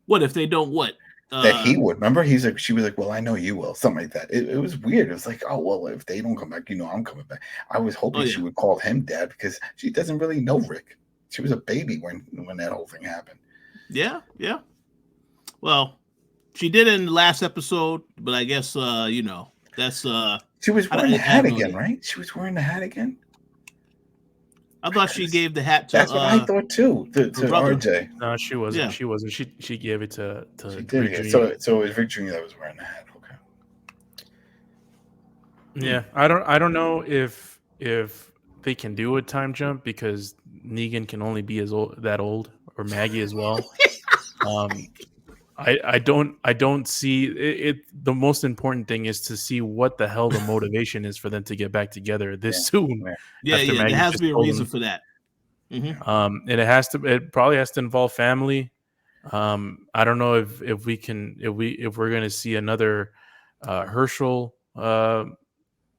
What if they don't? What? That he would. Remember, she was like, well, I know you will. Something like that. It was weird. It was like, oh, well, if they don't come back, I'm coming back. I was hoping she would call him dad, because she doesn't really know Rick. She was a baby when that whole thing happened. Yeah. Well, she did in the last episode, but I guess, that's... She was wearing the hat again, right? She was wearing the hat again? I thought she gave the hat to. That's what I thought too. To RJ. No, she wasn't. Yeah. She wasn't. She gave it to. She did. Rick Jr. So it was Rick Jr. that was wearing the hat. Okay. Yeah, I don't know if they can do a time jump, because Negan can only be that old, or Maggie as well. I don't see it. The most important thing is to see what the hell the motivation is for them to get back together this soon. Yeah. There has to be a reason for that. And it probably has to involve family. I don't know if we're going to see another Herschel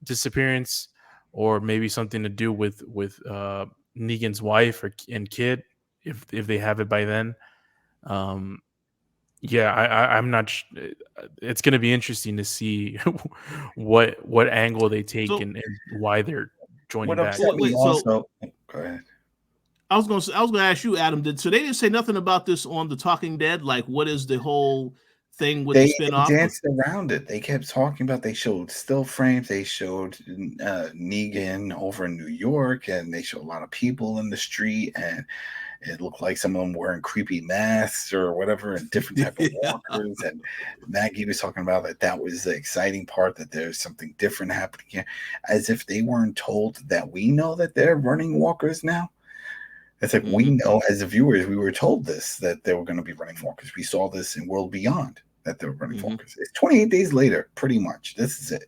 disappearance, or maybe something to do with Negan's wife and kid, if they have it by then. Yeah, I'm not. It's going to be interesting to see what angle they take and why they're joining back. Go ahead. I was going to ask you, Adam. So they didn't say nothing about this on The Talking Dead? Like, what is the whole thing with the spinoff? They danced around it. They kept talking about. They showed still frames. They showed Negan over in New York, and they showed a lot of people in the street, and It looked like some of them wearing creepy masks or whatever, and different type of Yeah. walkers. And Maggie was talking about that was the exciting part, that there's something different happening here, as if they weren't told that we know that they're running walkers now. It's like we know as the viewers, we were told this, that they were going to be running walkers. We saw this in World Beyond, that they were running walkers. It's 28 days later, pretty much. This is it.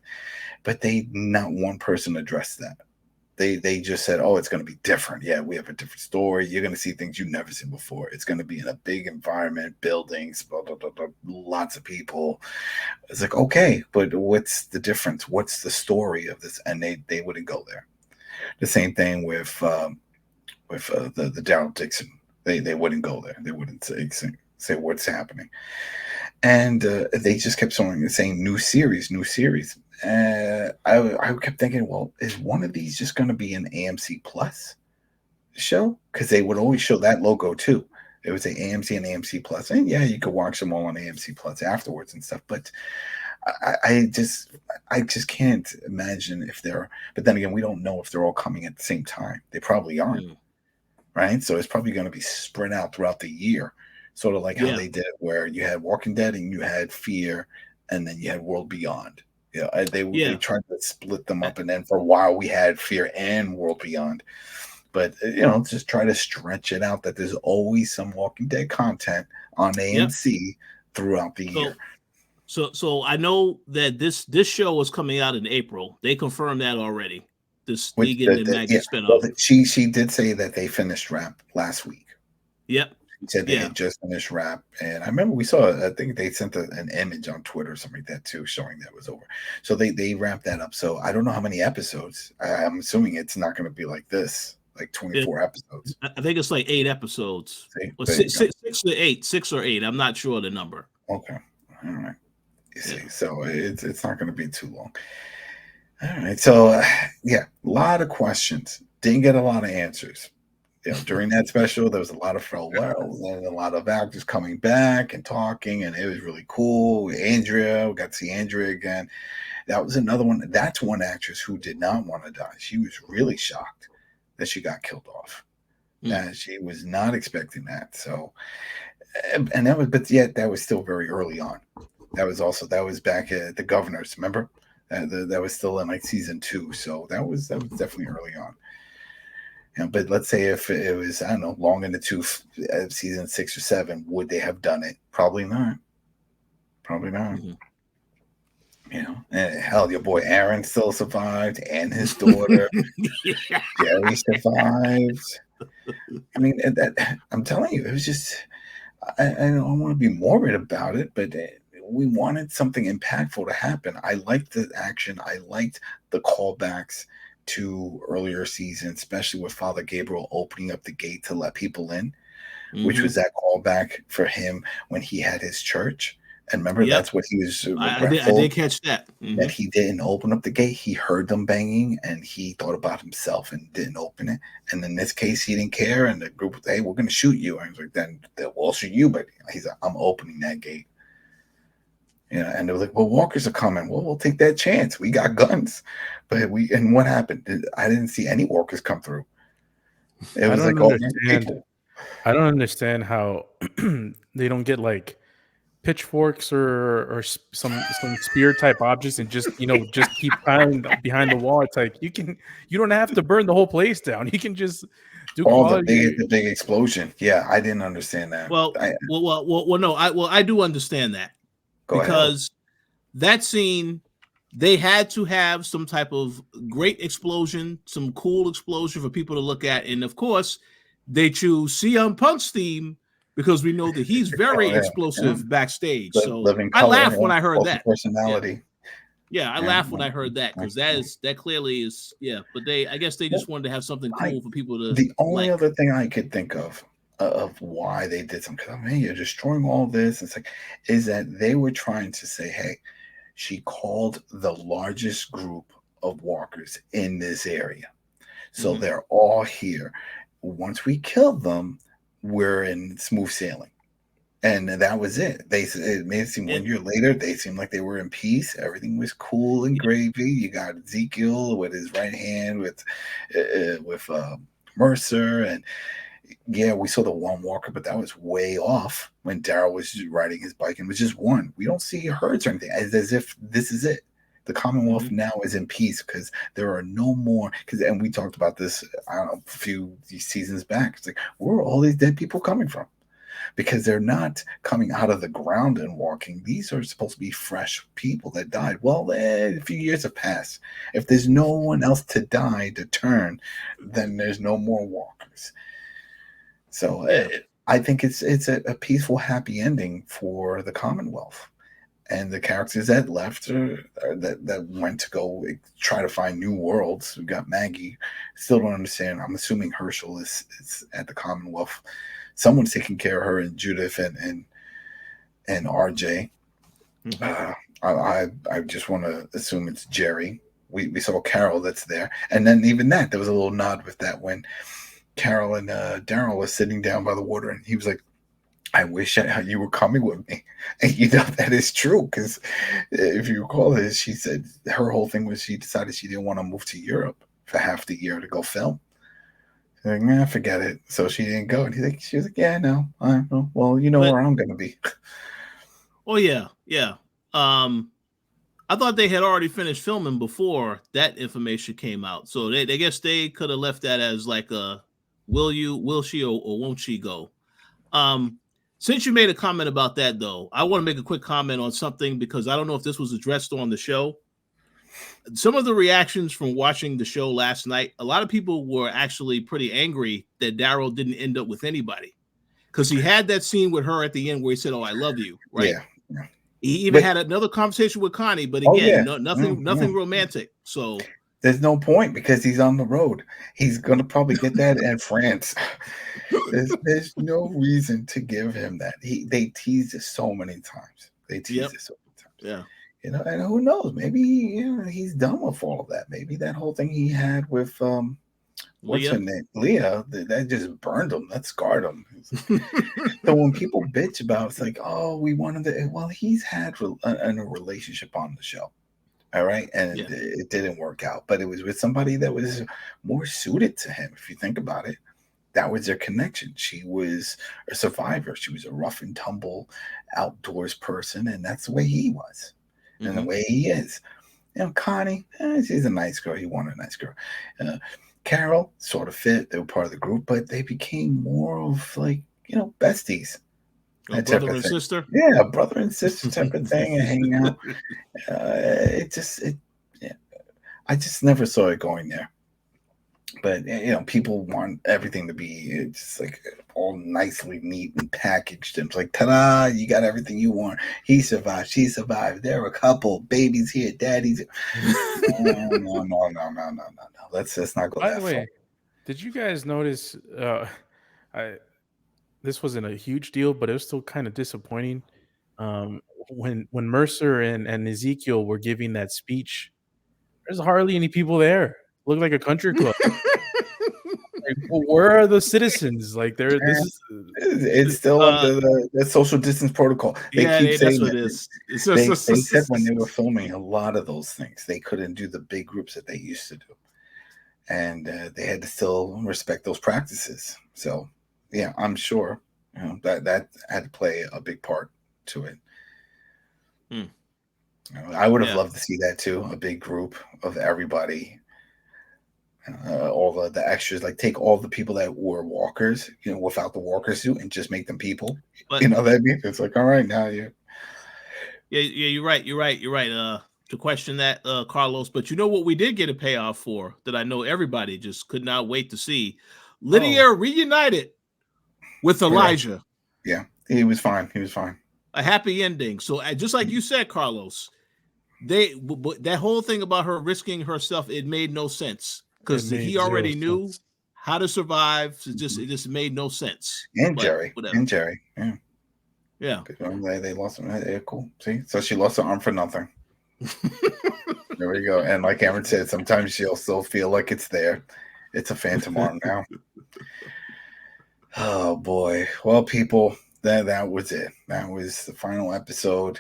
But not one person addressed that. They just said, oh, it's going to be different. Yeah, we have a different story. You're going to see things you've never seen before. It's going to be in a big environment, buildings, blah, blah, blah, blah, lots of people. It's like, okay, but what's the difference? What's the story of this? And they wouldn't go there. The same thing with the Daryl Dixon. They wouldn't go there. They wouldn't say what's happening. And they just kept saying new series. I kept thinking, well, is one of these just going to be an AMC Plus show? Because they would always show that logo too. It was AMC and AMC Plus, and yeah, you could watch them all on AMC Plus afterwards and stuff. But I just can't imagine if they're. But then again, we don't know if they're all coming at the same time. They probably aren't, right? So it's probably going to be spread out throughout the year, sort of like how they did it, where you had Walking Dead and you had Fear, and then you had World Beyond. They tried to split them up, and then for a while we had Fear and World Beyond. But just try to stretch it out, that there's always some Walking Dead content on AMC throughout the year. So I know that this show was coming out in April. They confirmed that already. This Negan and Maggie spinoff. Well, she did say that they finished wrap last week. Yep. She said they had just finished wrap, and I remember we saw. I think they sent an image on Twitter or something like that too, showing that was over. So they wrapped that up. So I don't know how many episodes. I'm assuming it's not going to be like this, like 24 episodes. I think it's like 8 episodes. Well, 6 or 8. I'm not sure of the number. Okay, all right. You see, so it's not going to be too long. All right, so a lot of questions. Didn't get a lot of answers. During that special, there was a lot of farewells and a lot of actors coming back and talking, and it was really cool. Andrea, we got to see Andrea again. That was another one. That's one actress who did not want to die. She was really shocked that she got killed off. She was not expecting that. So, and that was, but yet that was still very early on. That was back at the Governors. Remember, that was still in like season 2. So that was definitely early on. But let's say if it was, I don't know, long into season 6 or 7, would they have done it? Probably not. And hell, your boy Aaron still survived, and his daughter Jerry survived. I mean, I'm telling you, it was just. I don't want to be morbid about it, but we wanted something impactful to happen. I liked the action. I liked the callbacks to earlier seasons, especially with Father Gabriel opening up the gate to let people in, which was that callback for him when he had his church. And remember, that's what he was regretful. I did catch that. That he didn't open up the gate. He heard them banging, and he thought about himself and didn't open it. And in this case, he didn't care. And the group was, hey, we're going to shoot you. And I was like, then we'll shoot you. But he's like, I'm opening that gate. And they were like, well, walkers are coming. Well, we'll take that chance. We got guns. But and what happened? I didn't see any walkers come through. It was like, I don't understand how they don't get like pitchforks or some spear type objects and just keep piling behind the wall. It's like you don't have to burn the whole place down. You can just do the big explosion. Yeah, I didn't understand that. I do understand that. Because that scene, they had to have some type of great explosion, some cool explosion for people to look at. And of course, they choose CM Punk's theme because we know that he's very explosive backstage. So I laughed when I heard that. Personality. Yeah, I laughed when I heard that because that clearly is, but I guess they just wanted to have something cool for people to. The only other thing I could think of why they did something, because I mean, you're destroying all this. It's like, is that they were trying to say, hey, she called the largest group of walkers in this area. So they're all here. Once we kill them, we're in smooth sailing. And that was it. It made it seem 1 year later, they seemed like they were in peace. Everything was cool and gravy. You got Ezekiel with his right hand with Mercer, and Yeah, we saw the one walker, but that was way off when Daryl was riding his bike and it was just one. We don't see herds or anything, as if this is it. The Commonwealth now is in peace because there are no more. And we talked about this, I don't know, a few seasons back. It's like, where are all these dead people coming from? Because they're not coming out of the ground and walking. These are supposed to be fresh people that died. Well, a few years have passed. If there's no one else to die to turn, then there's no more walkers. So I think it's a peaceful, happy ending for the Commonwealth. And the characters that left that went to go try to find new worlds. We got Maggie. Still don't understand. I'm assuming Herschel is at the Commonwealth. Someone's taking care of her, and Judith and RJ. I just want to assume it's Jerry. We saw Carol that's there, and then even that there was a little nod with that when Carol and Daryl was sitting down by the water, and he was like, I wish you were coming with me. And that is true, because if you recall this, she said her whole thing was she decided she didn't want to move to Europe for half the year to go film. She's like, nah, forget it. So she didn't go. And she was like, yeah, no. Well, you know where I'm going to be. Oh, yeah. Yeah. I thought they had already finished filming before that information came out. So they guess they could have left that as like a, will she or won't she go? Since you made a comment about that, though, I want to make a quick comment on something because I don't know if this was addressed on the show. Some of the reactions from watching the show last night, a lot of people were actually pretty angry that Daryl didn't end up with anybody because he had that scene with her at the end where he said, "Oh, I love you," right? Yeah. He even had another conversation with Connie, but again, nothing romantic. So there's no point because he's on the road. He's going to probably get that in France. There's no reason to give him that. They teased it so many times. Yeah. And who knows? Maybe he's done with all of that. Maybe that whole thing he had with what's her name? Leah, that just burned him. That scarred him. So when people bitch about it's like, oh, we wanted to, well, he's had a relationship on the show. All right. And it didn't work out, but it was with somebody that was more suited to him. If you think about it, that was their connection. She was a survivor. She was a rough and tumble outdoors person. And that's the way he was and the way he is. Connie, she's a nice girl. He wanted a nice girl. Carol sort of fit. They were part of the group, but they became more of like, besties. Brother and sister? Yeah, brother and sister type of thing and hanging out. I just never saw it going there. But, people want everything to be just like all nicely neat and packaged. And it's like, ta-da, you got everything you want. He survived. She survived. They're a couple. Baby's here. Daddy's here. No. Let's not go that far. By the way, did you guys notice this wasn't a huge deal, but it was still kind of disappointing. When Mercer and Ezekiel were giving that speech, there's hardly any people there. It looked like a country club. Where are the citizens? Like it's still the social distance protocol. They keep saying what it is. They said when they were filming a lot of those things, they couldn't do the big groups that they used to do, and they had to still respect those practices. So. Yeah, I'm sure that had to play a big part to it. I would have loved to see that too, a big group of everybody, all the extras, like take all the people that were walkers, without the walker suit and just make them people. But, that means it's like, all right, now you. Yeah, you're right. To question that, Carlos, but what we did get a payoff for that I know everybody just could not wait to see. Lydia reunited with Elijah. Yeah, he was fine. A happy ending. So just like you said, Carlos, that whole thing about her risking herself, it made no sense because he already knew how to survive. It just made no sense. And Jerry. Yeah. They lost him. Yeah, cool. See, so she lost her arm for nothing. There we go. And like Cameron said, sometimes she'll still feel like it's there. It's a phantom arm now. Oh boy. Well, people, that was it. That was the final episode.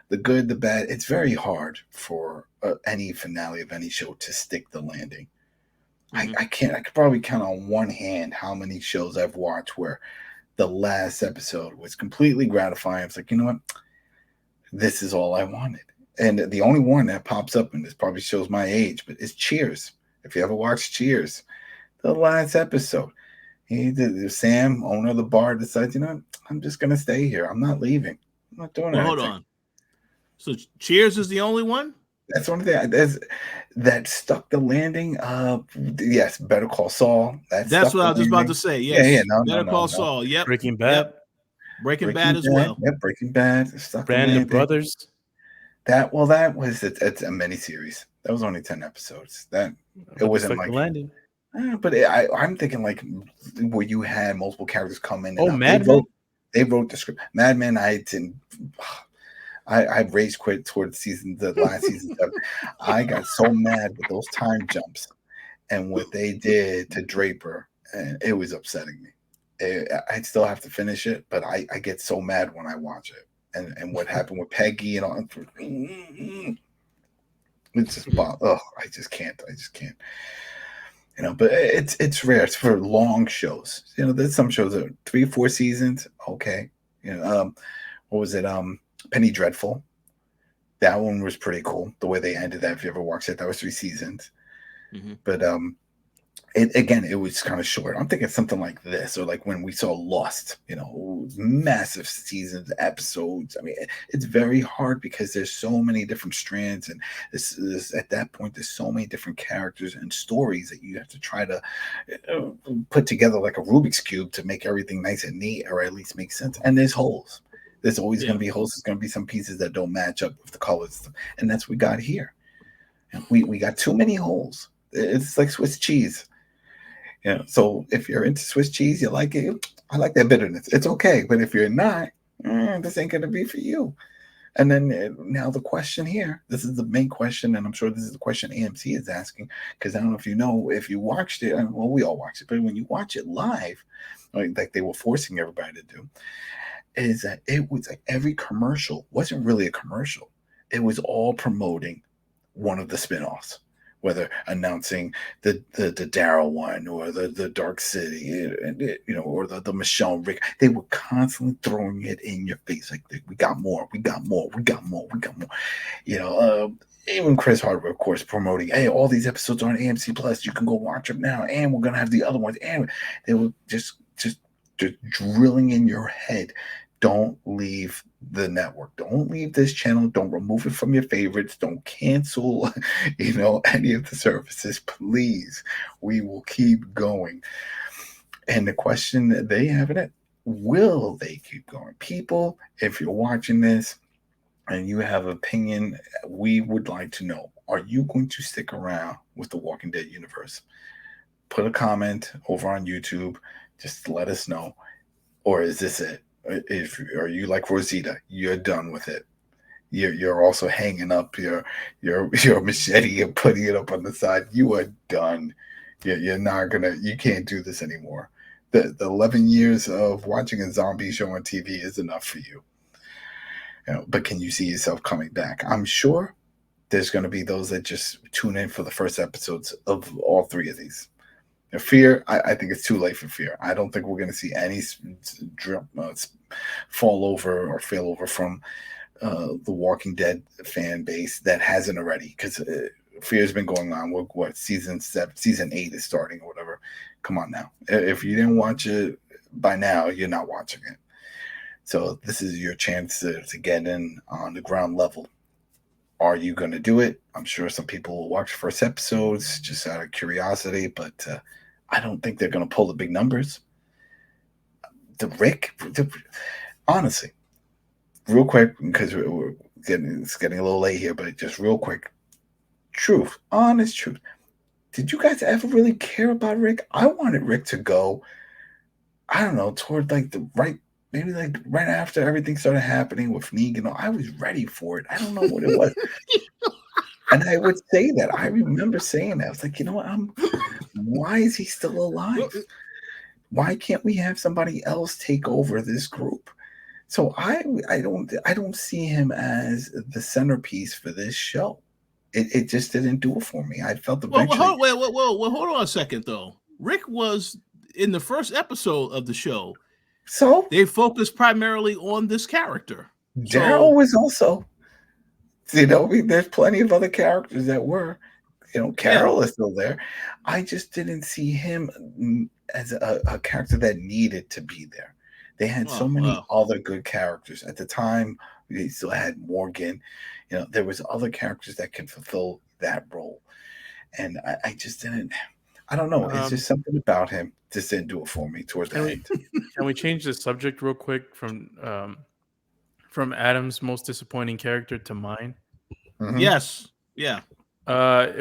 The good, the bad. It's very hard for any finale of any show to stick the landing. Mhm. I can't. I could probably count on one hand how many shows I've watched where the last episode was completely gratifying. It's like, you know what? This is all I wanted. And the only one that pops up, and this probably shows my age, but it's Cheers. If you ever watched Cheers, the last episode, Sam, owner of the bar, decides, you know, I'm just gonna stay here. I'm not leaving. I'm not doing Well, anything. hold on. So Cheers is the only one? That's one thing that stuck the landing. Yes, Better Call Saul. That's what I was just about to say. Yes. Yeah, no, Better Call no. Saul. Yep. Breaking Bad, Yep. Breaking Bad as well. Yep, Breaking Bad. Stuck the Band landing. of Brothers. That was it's a miniseries. That was only 10 episodes. That it wasn't Stuck like the landing. but I'm thinking like where you had multiple characters come in. Oh, And Mad Men. They wrote the script. Mad Men. I didn't. I rage quit towards the last season. I got so mad with those time jumps and what they did to Draper, and it was upsetting me. I still have to finish it, but I get so mad when I watch it. And what happened with Peggy and all. It's just I just can't. You know, but it's rare. It's for long shows. You know, there's some shows that are 3-4 seasons. Okay. You know, what was it? Penny Dreadful. That one was pretty cool. The way they ended that, if you ever watched it, that was 3 seasons. Mm-hmm. But it was kind of short. I'm thinking something like this, or like when we saw Lost, you know, massive seasons, episodes. I mean, it's very hard because there's so many different strands, and this at that point, there's so many different characters and stories that you have to try to put together like a Rubik's cube to make everything nice and neat, or at least make sense. And there's holes. There's always going to be holes. There's going to be some pieces that don't match up with the colors, and that's what we got here. And we got too many holes. It's like Swiss cheese. You know, so if you're into Swiss cheese, you like it. I like that bitterness. It's okay, but if you're not, this ain't going to be for you. And then now the question here, this is the main question, and I'm sure this is the question AMC is asking, because I don't know if you know, if you watched it, well, we all watched it, but when you watch it live, like they were forcing everybody to do, is that it was like every commercial wasn't really a commercial. It was all promoting one of the spinoffs, whether announcing the Daryl one or the Dark City, you know, or the Michelle Rick. They were constantly throwing it in your face, like we got more. You know, even Chris Hardwick, of course, promoting, hey, all these episodes are on AMC Plus. You can go watch them now, and we're gonna have the other ones. And they were just drilling in your head. Don't leave the network. Don't leave this channel. Don't remove it from your favorites. Don't cancel, you know, any of the services. Please, we will keep going. And the question that they have in it, will they keep going? People, if you're watching this and you have an opinion, we would like to know, are you going to stick around with the Walking Dead universe? Put a comment over on YouTube. Just let us know. Or is this it? Are you like Rosita? You're done with it. You're also hanging up your machete and putting it up on the side. You are done. You're not gonna. You can't do this anymore. The 11 years of watching a zombie show on TV is enough for you. You know, but can you see yourself coming back? I'm sure there's going to be those that just tune in for the first episodes of all 3 of these. Fear, I think it's too late for Fear. I don't think we're going to see any fall over or fail over from the Walking Dead fan base that hasn't already, because Fear's been going on. What season 8 is starting or whatever. Come on now. If you didn't watch it by now, you're not watching it. So this is your chance to get in on the ground level. Are you going to do it? I'm sure some people will watch the first episodes just out of curiosity, but I don't think they're going to pull the big numbers. Honestly, real quick, because it's getting a little late here, but just real quick, honest truth. Did you guys ever really care about Rick? I wanted Rick to go, I don't know, toward like maybe like right after everything started happening with Negan. I was ready for it. I don't know what it was. And I would say that. I remember saying that. I was like, you know what? Why is he still alive? Why can't we have somebody else take over this group? So I don't see him as the centerpiece for this show. it just didn't do it for me. I felt Well, eventually. hold on a second though. Rick was in the first episode of the show. So They focused primarily on this character. Daryl was also, I mean, there's plenty of other characters that were, Carol is still there. I just didn't see him as a character that needed to be there. They had so many other good characters at the time. They still had Morgan. There was other characters that could fulfill that role, and I just didn't. I don't know. It's just something about him just didn't do it for me toward the end. Can we change the subject real quick from Adam's most disappointing character to mine? Mm-hmm. Yes. Yeah.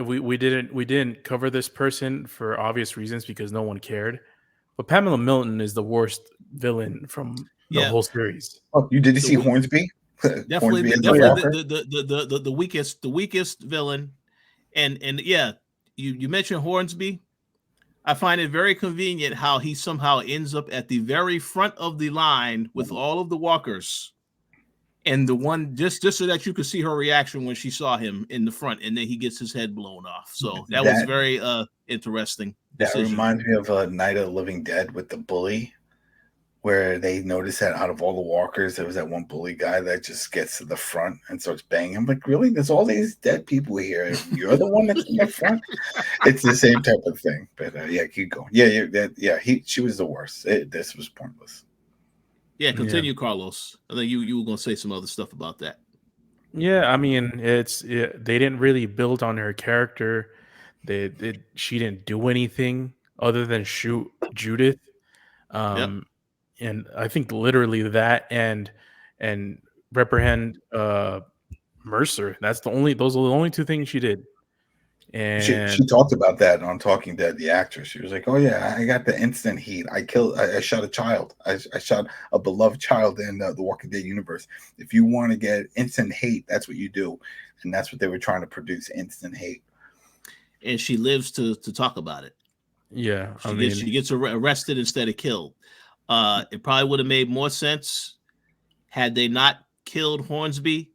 We didn't cover this person for obvious reasons because no one cared. But Pamela Milton is the worst villain from the whole series. Oh, you did see Hornsby? Definitely the weakest villain. And yeah, you mentioned Hornsby. I find it very convenient how he somehow ends up at the very front of the line with all of the walkers. And the one just so that you could see her reaction when she saw him in the front, and then he gets his head blown off. So that was very interesting. That reminds me of Night of the Living Dead with the bully, where they noticed that out of all the walkers, there was that one bully guy that just gets to the front and starts banging. I'm like, really? There's all these dead people here. You're the one that's in the front. It's the same type of thing. But yeah, keep going. She was the worst. This was pointless. Yeah, continue, Carlos. I think you were going to say some other stuff about that. Yeah, I mean, they didn't really build on her character. She didn't do anything other than shoot Judith. And I think literally that and reprehend Mercer. Those are the only two things she did. And she talked about that on Talking Dead, the actress. She was like, "Oh yeah, I got the instant heat. I shot a child. I shot a beloved child in the Walking Dead universe. If you want to get instant hate, that's what you do." And that's what they were trying to produce, instant hate. And she lives to talk about it. Yeah, she gets arrested instead of killed. It probably would have made more sense had they not killed Hornsby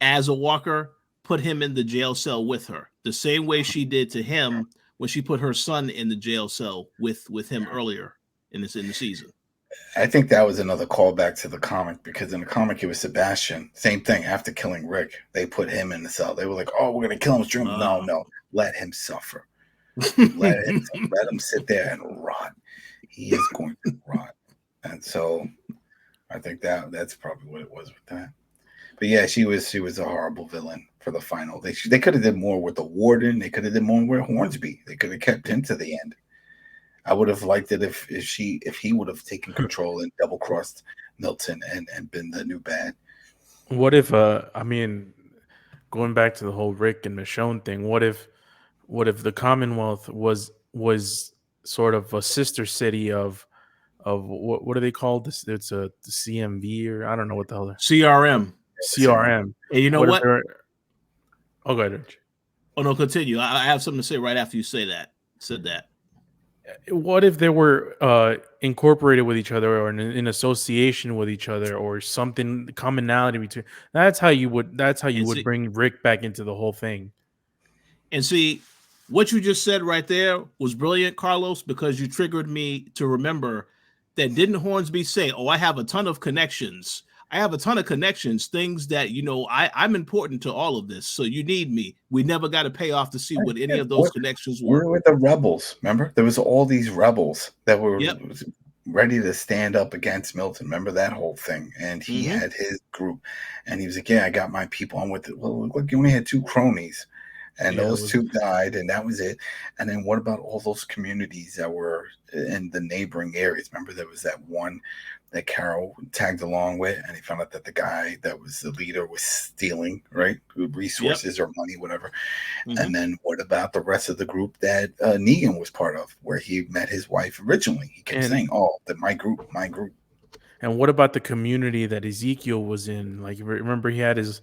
as a walker, put him in the jail cell with her, the same way she did to him when she put her son in the jail cell with him earlier in the season. I think that was another callback to the comic, because in the comic it was Sebastian. Same thing. After killing Rick, they put him in the cell. They were like, "Oh, we're gonna kill him." No, let him suffer. let him sit there and rot. He is going to rot. And so I think that's probably what it was with that. But yeah, she was a horrible villain for the final. They could have did more with the warden. They could have did more with Hornsby. They could have kept him to the end. I would have liked it if he would have taken control and double crossed Milton and been the new bad. What if going back to the whole Rick and Michonne thing, what if the Commonwealth was sort of a sister city of what are they called? It's a CMV, or I don't know what the hell. CRM. And you know what? Oh, go ahead, Rich. Oh no, continue. I have something to say right after you said that. What if they were incorporated with each other, or in association with each other, or something, commonality between? That's how you would bring Rick back into the whole thing. And see, what you just said right there was brilliant, Carlos, because you triggered me to remember that didn't Hornsby say, "Oh, I have a ton of connections. Things that, I'm important to all of this. So you need me." We never got a payoff to see what any of those connections were. We're with the rebels. Remember, there was all these rebels that were ready to stand up against Milton. Remember that whole thing? And he had his group, and he was like, "Yeah, I got my people. I'm with it." Well, look, you only had 2 cronies, and those 2 died, and that was it. And then what about all those communities that were in the neighboring areas? Remember, there was that one that Carol tagged along with, and he found out that the guy that was the leader was stealing, right, resources or money, whatever. And then what about the rest of the group that Negan was part of, where he met his wife originally? He kept saying, "Oh, my group." And what about the community that Ezekiel was in? Like, remember, he had his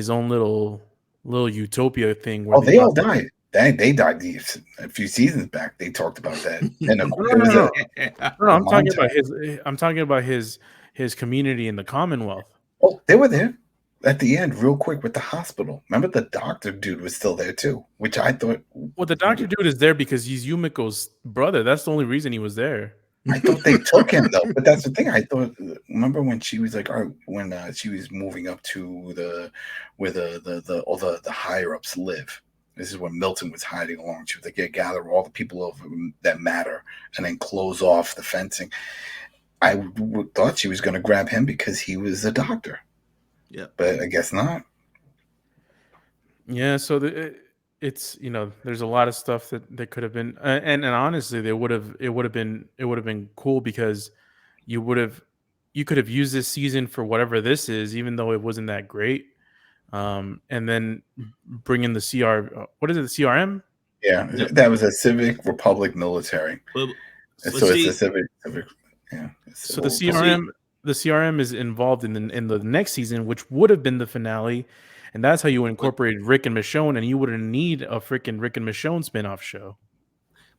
own little utopia thing. Where they all died. They died a few seasons back. They talked about that. I'm talking about his community in the Commonwealth. Oh, they were there. at the end, real quick with the hospital. Remember the doctor dude was still there too, which I thought. Well, the doctor dude is there because he's Yumiko's brother. That's the only reason he was there. I thought they took him though, but that's the thing. I thought. Remember when she was like, when she was moving up to where the all the higher ups live. This is when Milton was hiding along. She was like, gather all the people that matter, and then close off the fencing. I thought she was going to grab him because he was a doctor. Yeah, but I guess not. Yeah, so it's there's a lot of stuff that could have been, and honestly, it would have been cool because you could have used this season for whatever this is, even though it wasn't that great. And then bring in the what is it, the CRM? Yeah, that was a Civic Republic military. But so it's a civic. Yeah. So the CRM is involved in the next season, which would have been the finale, and that's how you incorporated Rick and Michonne, and you wouldn't need a freaking Rick and Michonne spinoff show.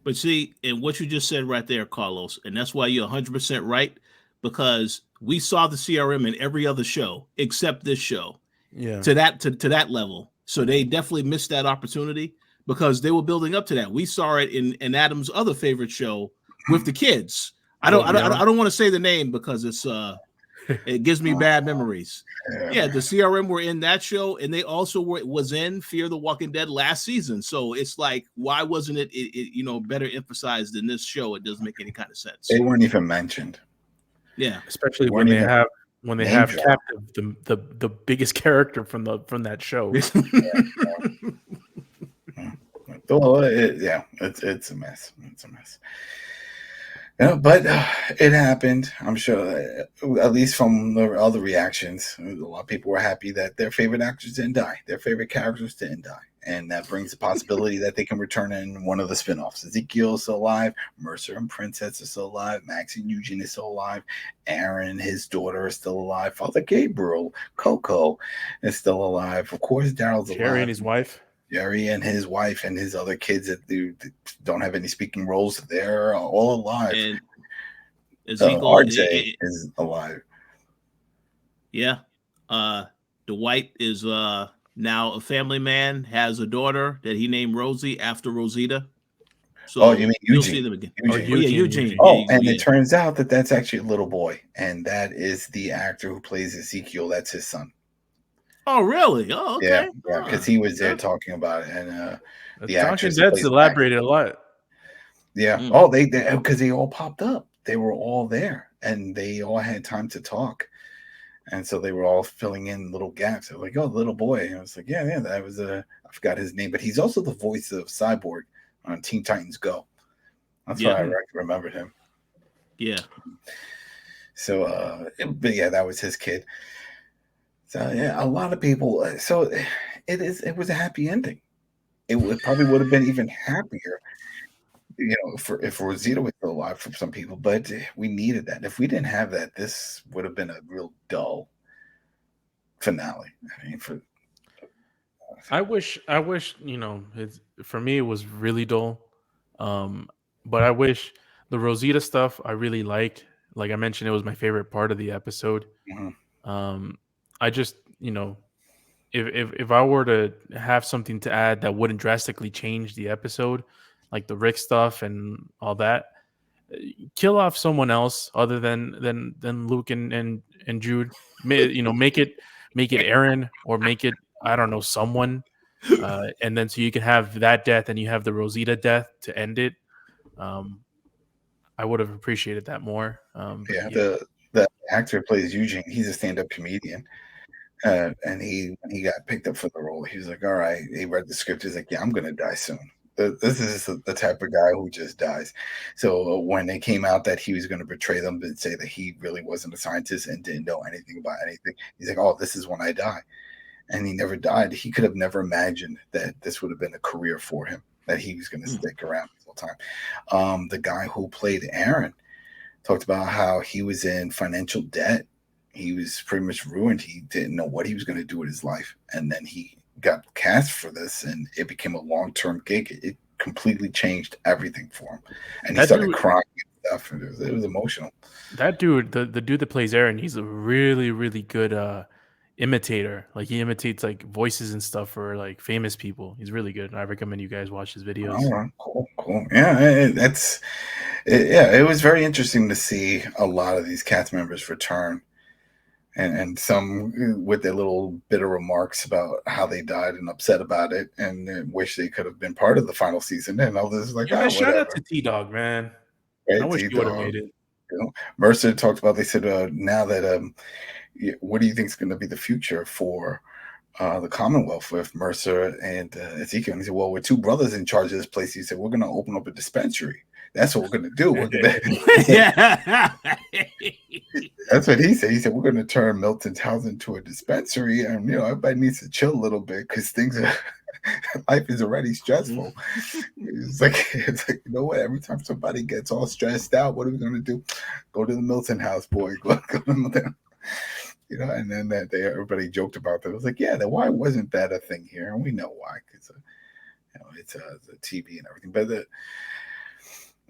But see, and what you just said right there, Carlos, and that's why you're 100% right, because we saw the CRM in every other show except this show. Yeah. To that level. So they definitely missed that opportunity because they were building up to that. We saw it in Adam's other favorite show with the kids. I don't want to say the name because it gives me bad memories. Yeah, the CRM were in that show, and they also was in Fear the Walking Dead last season. So it's like, why wasn't it better emphasized in this show? It doesn't make any kind of sense. They weren't even mentioned. Yeah, especially when they have Captive, the biggest character from that show. Well, it's a mess. It's a mess. Yeah, but it happened. I'm sure, at least from the other reactions, a lot of people were happy that their favorite actors didn't die. Their favorite characters didn't die. And that brings the possibility that they can return in one of the spinoffs. Ezekiel is still alive. Mercer and Princess are still alive. Max and Eugene is still alive. Aaron, his daughter, is still alive. Father Gabriel, Coco is still alive. Of course, Daryl's alive. Jerry and his wife. Jerry and his wife and his other kids that don't have any speaking roles, they're all alive. And RJ is alive. Yeah. Dwight is now a family man, has a daughter that he named Rosie after Rosita. So you mean Eugene? You'll see them again. Eugene. It turns out that that's actually a little boy, and that is the actor who plays Ezekiel. That's his son. Oh, really? Oh, okay. Yeah, because he was there talking about it, and the actress that's elaborated a lot. Yeah. Oh, they because they all popped up. They were all there, and they all had time to talk, and so they were all filling in little gaps. They're like, "Oh, little boy." And I was like, "Yeah, that was I forgot his name, but he's also the voice of Cyborg on Teen Titans Go." That's why I remembered him. Yeah. So, but yeah, that was his kid. So yeah, a lot of people. So it was a happy ending. It probably would have been even happier, if Rosita was still alive for some people. But we needed that. If we didn't have that, this would have been a real dull finale. I mean, I wish. For me, it was really dull. But I wish the Rosita stuff I really liked. Like I mentioned, it was my favorite part of the episode. Mm-hmm. I just, if I were to have something to add that wouldn't drastically change the episode, like the Rick stuff and all that, kill off someone else other than Luke and Jude. Make it Aaron, or make it, I don't know, someone, and then so you can have that death and you have the Rosita death to end it. I would have appreciated that more. The actor who plays Eugene, he's a stand-up comedian. And when he got picked up for the role, he was like, all right, he read the script. He's like, yeah, I'm going to die soon. This is the type of guy who just dies. So when it came out that he was going to betray them and say that he really wasn't a scientist and didn't know anything about anything, he's like, oh, this is when I die. And he never died. He could have never imagined that this would have been a career for him, that he was going to stick around the whole time. The guy who played Aaron talked about how he was in financial debt. He was pretty much ruined. He didn't know what he was going to do with his life. And then he got cast for this, and it became a long-term gig. It completely changed everything for him. And he started crying and stuff. And it was emotional. That dude, the dude that plays Aaron, he's a really, really good imitator. Like he imitates like voices and stuff for like famous people. He's really good. I recommend you guys watch his videos. All right, cool. Yeah, it was very interesting to see a lot of these cast members return, and some with their little bitter remarks about how they died and upset about it, and wish they could have been part of the final season. And others like, Yeah, man, shout out whatever. to T Dog, man. I Right, wish he would have made it. Mercer talked about. They said now that what do you think is going to be the future for the Commonwealth with Mercer and Ezekiel? And he said, well, we're two brothers in charge of this place. He said, we're going to open up a dispensary. That's what we're going to do. We're gonna, Yeah. that's what he said. He said, we're going to turn Milton's house into a dispensary. And, everybody needs to chill a little bit because things are, life is already stressful. It's like, you know what? Every time somebody gets all stressed out, what are we going to do? Go to the Milton house, boy. Go to the Milton. And then that day everybody joked about that. It was like, yeah, then why wasn't that a thing here? And we know why, because it's the TV and everything. But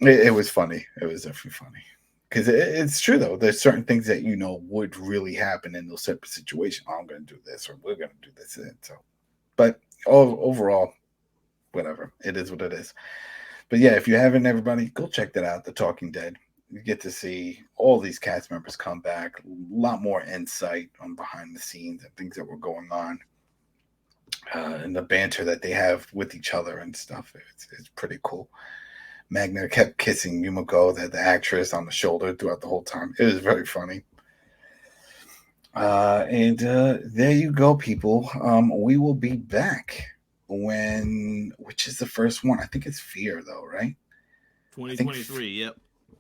it was funny. It was definitely funny because it's true though. There's certain things that would really happen in those type of situations. Oh, I'm going to do this, or we're going to do this, and so. But overall, whatever. It is what it is. But yeah, if you haven't, everybody, go check that out. The Talking Dead. You get to see all these cast members come back, a lot more insight on behind the scenes and things that were going on, and the banter that they have with each other and stuff. It's pretty cool. Magna kept kissing Yumiko, the actress, on the shoulder throughout the whole time. It was very funny. And there you go, people. We will be back which is the first one? I think it's Fear, though, right? 2023, yep.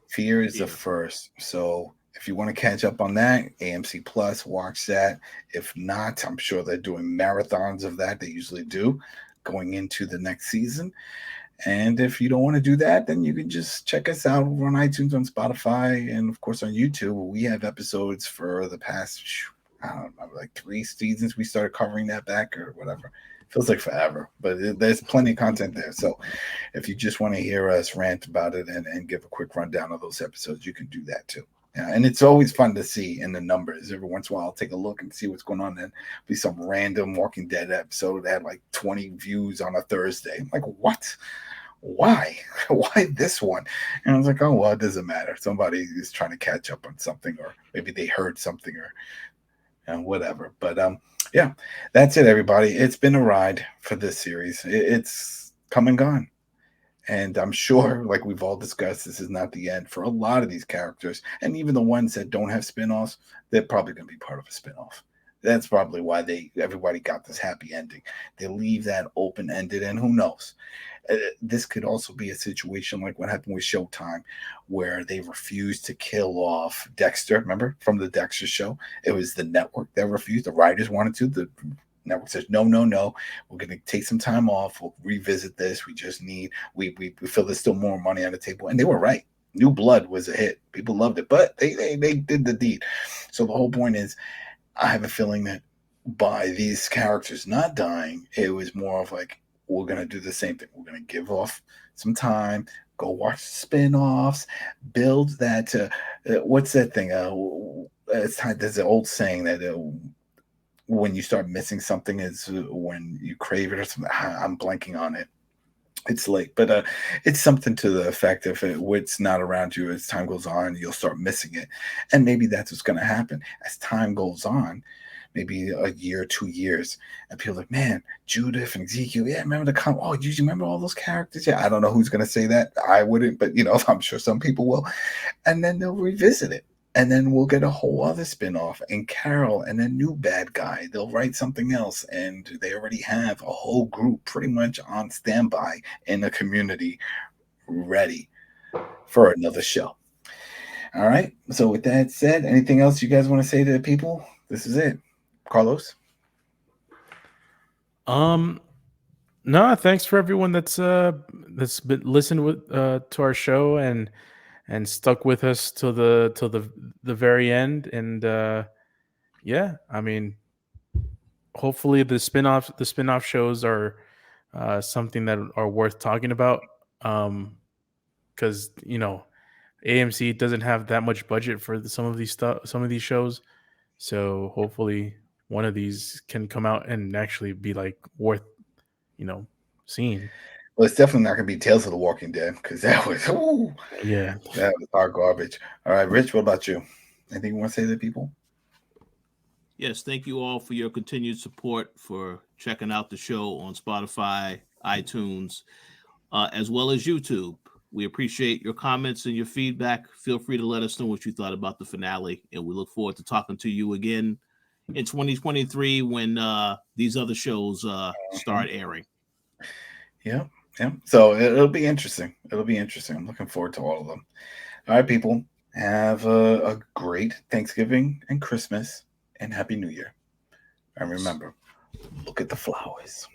Fear is the first. So if you want to catch up on that, AMC Plus, watch that. If not, I'm sure they're doing marathons of that. They usually do going into the next season. And if you don't want to do that, then you can just check us out over on iTunes, on Spotify, and of course on YouTube. We have episodes for the past, I don't know, like 3 seasons. We started covering that back or whatever. Feels like forever, but there's plenty of content there. So if you just want to hear us rant about it and give a quick rundown of those episodes, you can do that too. Yeah, and it's always fun to see in the numbers. Every once in a while, I'll take a look and see what's going on. And be some random Walking Dead episode that had like 20 views on a Thursday. I'm like, what? Why? Why this one? And I was like, oh, well, it doesn't matter. Somebody is trying to catch up on something, or maybe they heard something, or whatever. But yeah, that's it, everybody. It's been a ride for this series. It's come and gone. And I'm sure, like we've all discussed, this is not the end for a lot of these characters. And even the ones that don't have spinoffs, they're probably going to be part of a spinoff. That's probably why everybody got this happy ending. They leave that open-ended, and who knows? This could also be a situation like what happened with Showtime, where they refused to kill off Dexter. Remember from the Dexter show? It was the network that refused. The writers wanted to. The network says, no. We're going to take some time off. We'll revisit this. We just need, we feel there's still more money on the table. And they were right. New Blood was a hit. People loved it, but they did the deed. So the whole point is, I have a feeling that by these characters not dying, it was more of like, we're going to do the same thing. We're going to give off some time, go watch spin-offs, build that. What's that thing? There's an old saying that when you start missing something is when you crave it or something. I'm blanking on it. It's late, but it's something to the effect of what's not around you as time goes on, you'll start missing it. And maybe that's what's going to happen as time goes on. Maybe a year, 2 years, and people are like, man, Judith and Ezekiel, yeah, remember do you remember all those characters? Yeah, I don't know who's going to say that. I wouldn't, but I'm sure some people will. And then they'll revisit it. And then we'll get a whole other spinoff, and Carol and a new bad guy. They'll write something else, and they already have a whole group pretty much on standby in the community ready for another show. All right. So with that said, anything else you guys want to say to the people? This is it. Carlos? No, thanks for everyone that's been listened with to our show and stuck with us till the very end. And yeah, I mean, hopefully the spin-off shows are something that are worth talking about, because AMC doesn't have that much budget for some of these shows, so hopefully one of these can come out and actually be like worth, seeing. Well, it's definitely not going to be Tales of the Walking Dead because that was Yeah. that was hard garbage. All right, Rich, what about you? Anything you want to say to people? Yes, thank you all for your continued support, for checking out the show on Spotify, iTunes, as well as YouTube. We appreciate your comments and your feedback. Feel free to let us know what you thought about the finale, and we look forward to talking to you again in 2023 when these other shows start airing. Yeah. So it'll be interesting. I'm looking forward to all of them. All right, people. Have a great Thanksgiving and Christmas and Happy New Year. And remember, look at the flowers.